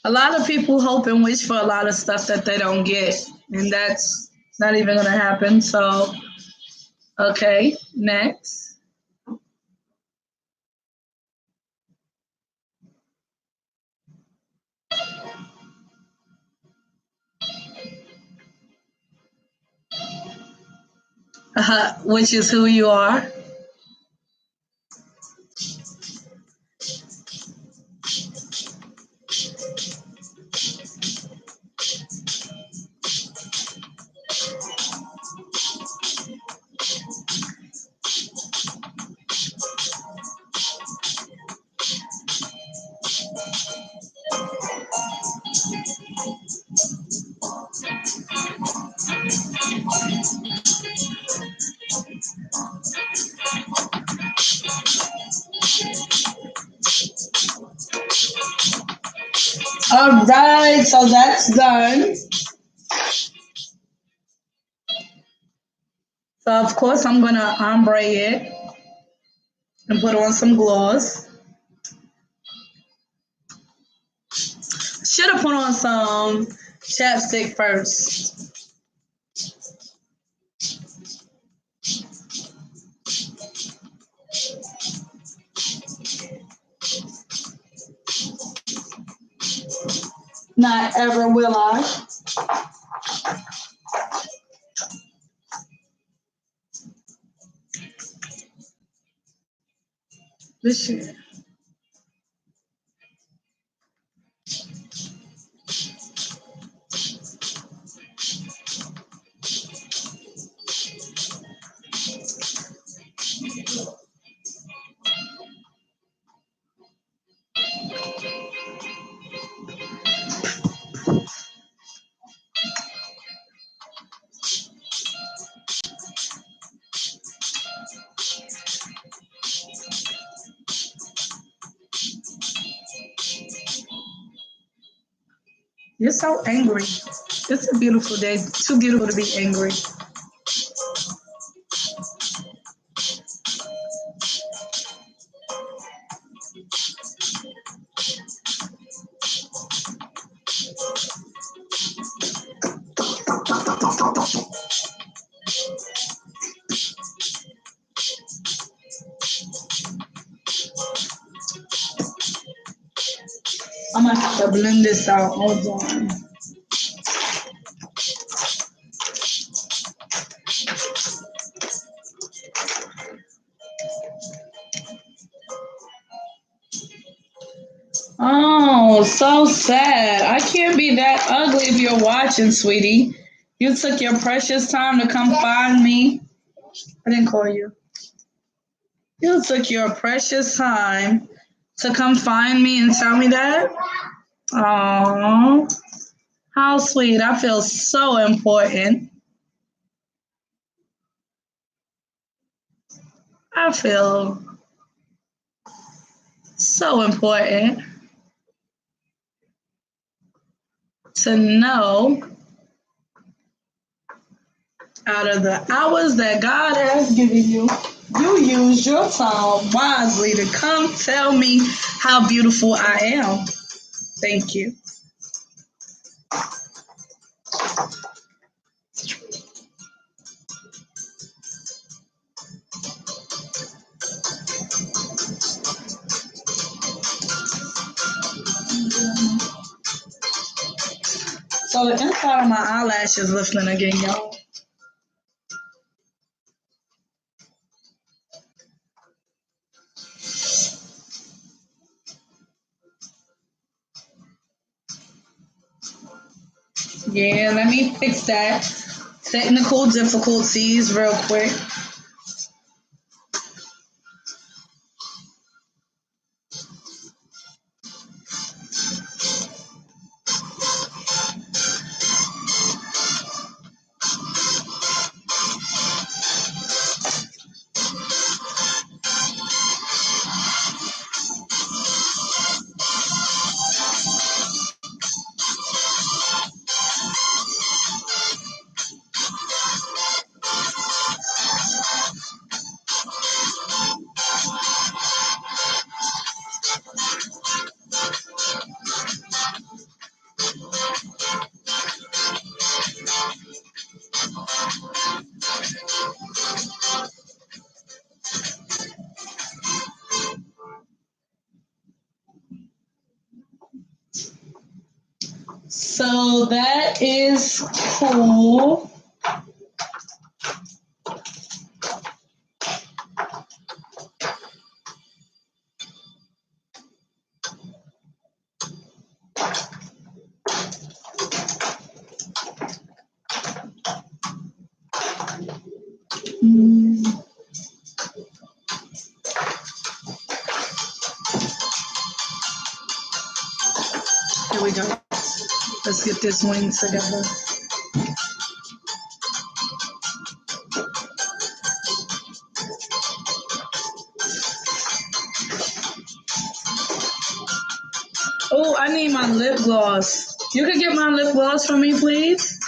A lot of people hope and wish for a lot of stuff that they don't get, and that's not even going to happen. So, okay, next. Which is who you are. All right, so that's done. So of course I'm gonna ombre it and put on some gloss. Should have put on some chapstick first. Not ever will I. This year. You're so angry. It's a beautiful day. Too beautiful to be angry. I'm gonna have to blend this out. Hold on. Oh, so sad. I can't be that ugly if you're watching, sweetie. You took your precious time to come find me. I didn't call you. You took your precious time to come find me and tell me that. Oh, how sweet. I feel so important. I feel so important to know out of the hours that God has given you, you use your time wisely to come tell me how beautiful I am. Thank you. So the inside of my eyelash is lifting again, y'all. Yeah, let me fix that. Technical difficulties real quick. So that is cool. Here we go. Let's get this wing together. Oh, I need my lip gloss. You could get my lip gloss for me, please?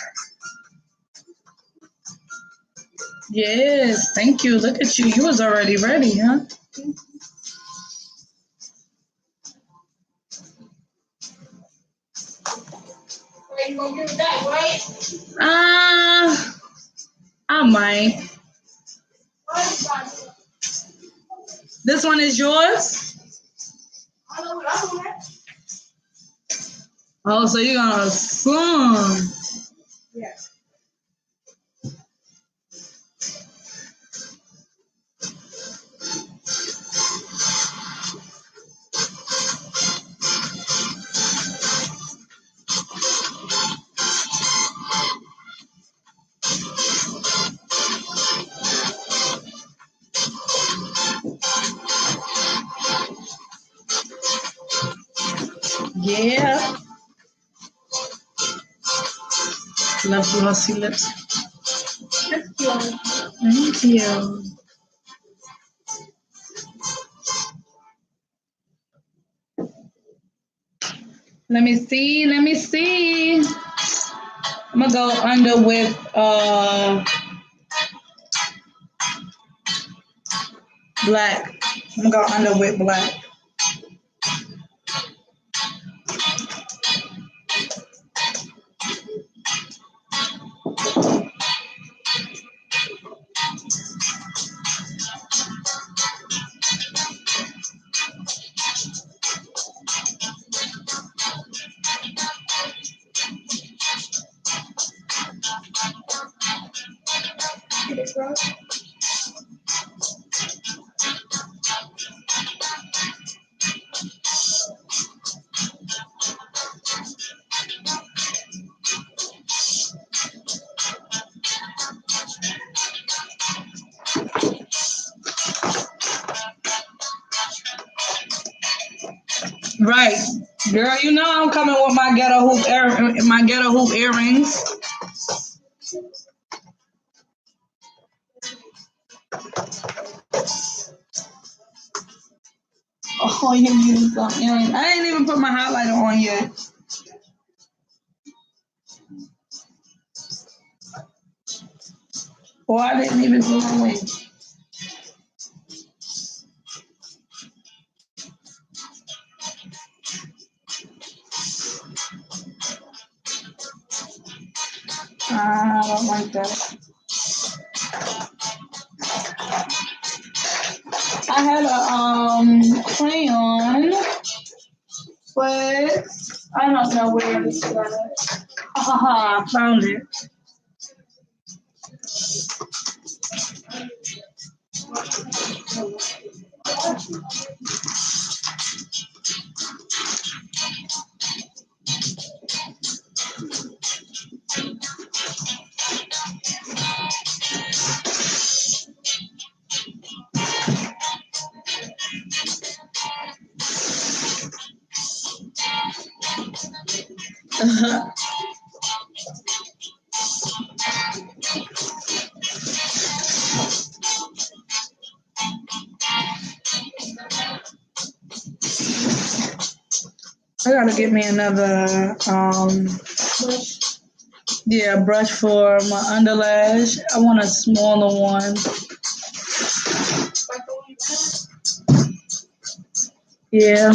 Yes, thank you. Look at you. You was already ready, huh? You gonna give it back, right? I might. This one is yours? I know what I want. Oh, so you're gonna slum. Yes. Yeah. Love glossy lips. Thank you. Let me see. Let me see. I'm gonna go under with black. I'm gonna go under with black. Right, girl. You know I'm coming with my ghetto hoop earrings. Oh, you need some earrings. I ain't even put my highlighter on yet. Boy, I didn't even do my wig. I don't like that. I had a crayon, but I don't know where it is at. Haha, found it. I gotta get me another brush for my underlash. I want a smaller one. Yeah.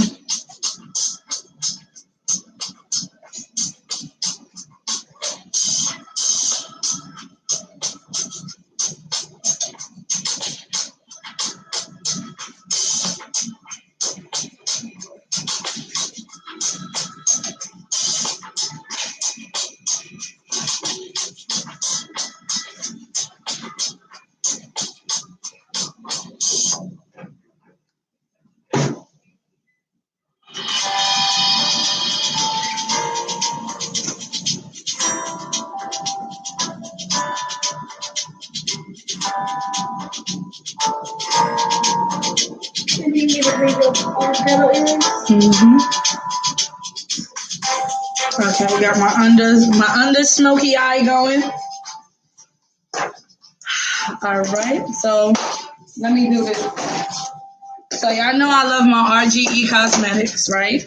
And you need to read your ghetto earrings. Okay, we got my under smoky eye going. All right, so let me do this. So y'all know I love my RGE Cosmetics, right?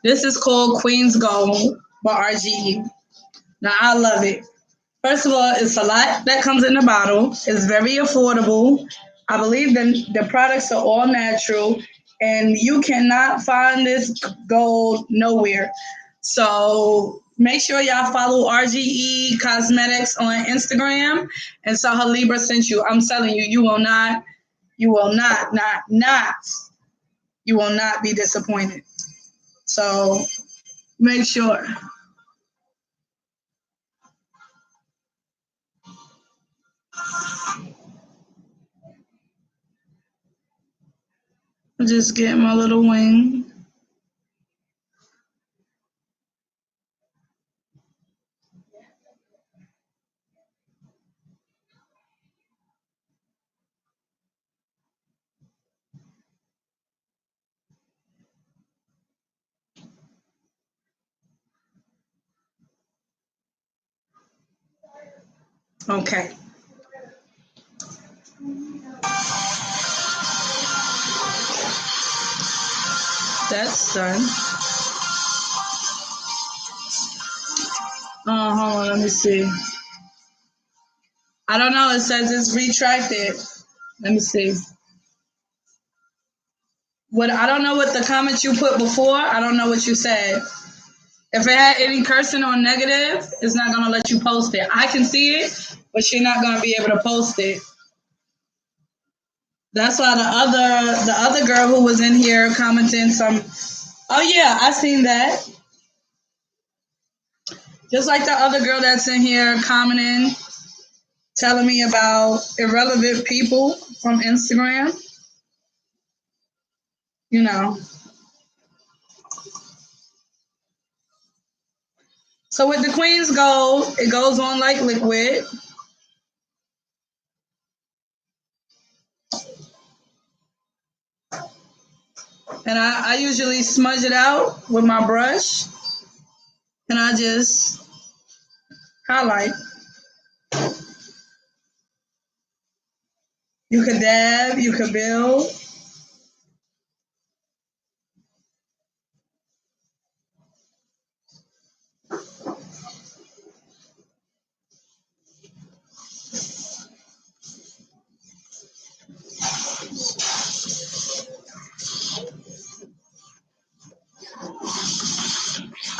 This is called Queen's Gold by RGE. Now I love it. First of all, it's a lot that comes in the bottle. It's very affordable. I believe the products are all natural, and you cannot find this gold nowhere. So make sure y'all follow RGE Cosmetics on Instagram and tell her Libra sent you. I'm telling you, you will not be disappointed. So make sure. Just get my little wing. Okay. That's done. Let me see. I don't know. It says it's retracted. Let me see. I don't know what the comment you put before. I don't know what you said. If it had any cursing or negative, it's not gonna let you post it. I can see it, but you're not gonna be able to post it. That's why the other girl who was in here commenting some. Oh yeah, I seen that. Just like the other girl that's in here commenting, telling me about irrelevant people from Instagram. You know. So with the Queen's Gold, it goes on like liquid. And I usually smudge it out with my brush. And I just highlight. You could dab, you could build.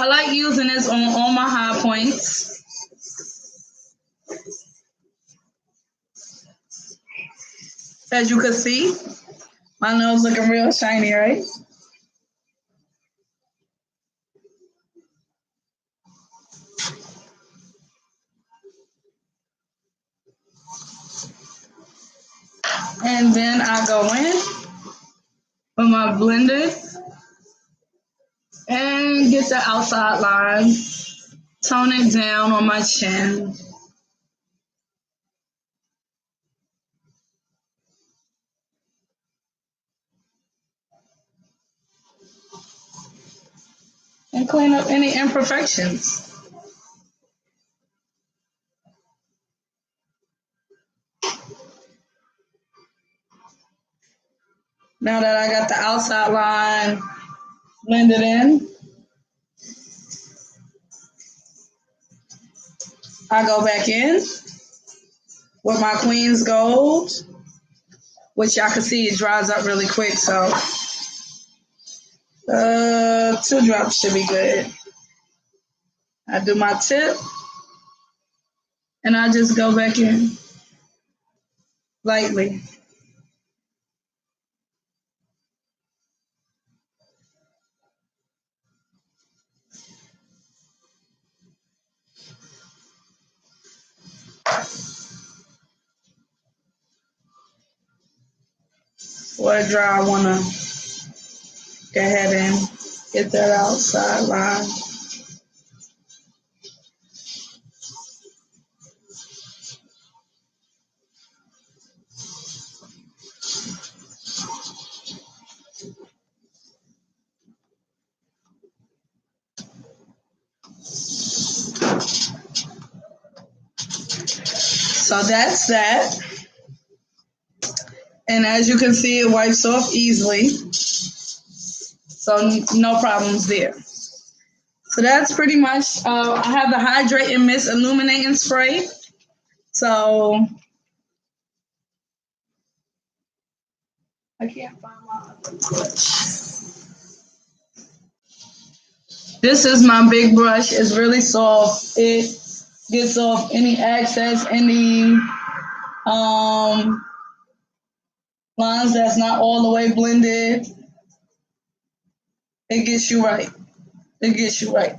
I like using this on all my high points. As you can see, my nose looking real shiny, right? And then I go in with my blender and get the outside line, tone it down on my chin. And clean up any imperfections. Now that I got the outside line blended in, I go back in with my Queen's Gold, which y'all can see it dries up really quick, so 2 drops should be good. I do my tip, and I just go back in lightly. What dry I want to go ahead and get that outside line. So that's that. And as you can see, it wipes off easily. So no problems there. So that's pretty much, I have the Hydrate and Mist Illuminating Spray. So I can't find my other brush. This is my big brush. It's really soft. It gets off any excess, any lines that's not all the way blended. It gets you right. It gets you right.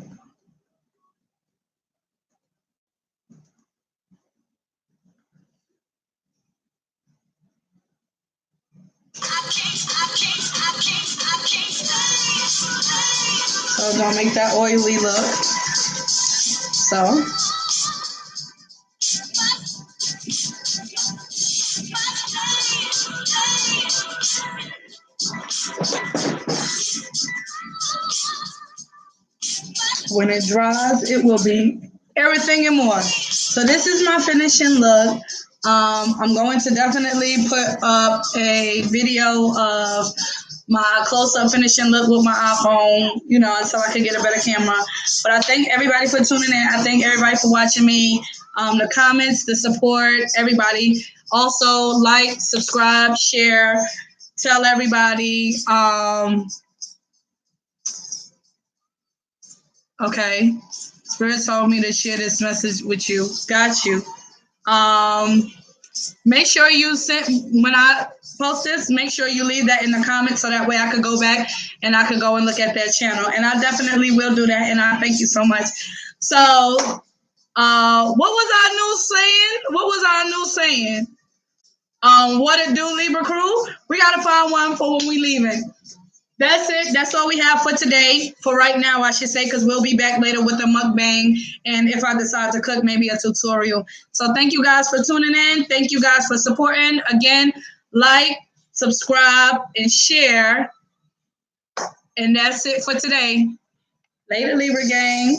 So it's gonna make that oily look. So when it dries, it will be everything and more. So this is my finishing look. I'm going to definitely put up a video of my close-up finishing look with my iPhone, you know, so I could get a better camera. But I thank everybody for tuning in. I thank everybody for watching me. The comments, the support, everybody. Also, like, subscribe, share, tell everybody. Okay. Spirit told me to share this message with you. Got you. Make sure you when I post this, make sure you leave that in the comments so that way I could go back and I could go and look at that channel. And I definitely will do that. And I thank you so much. So, what was our new saying? What it do, Libra crew? We got to find one for when we leaving. That's it. That's all we have for today. For right now, I should say, because we'll be back later with a mukbang. And if I decide to cook, maybe a tutorial. So thank you guys for tuning in. Thank you guys for supporting. Again, like, subscribe, and share. And that's it for today. Later, Libra gang.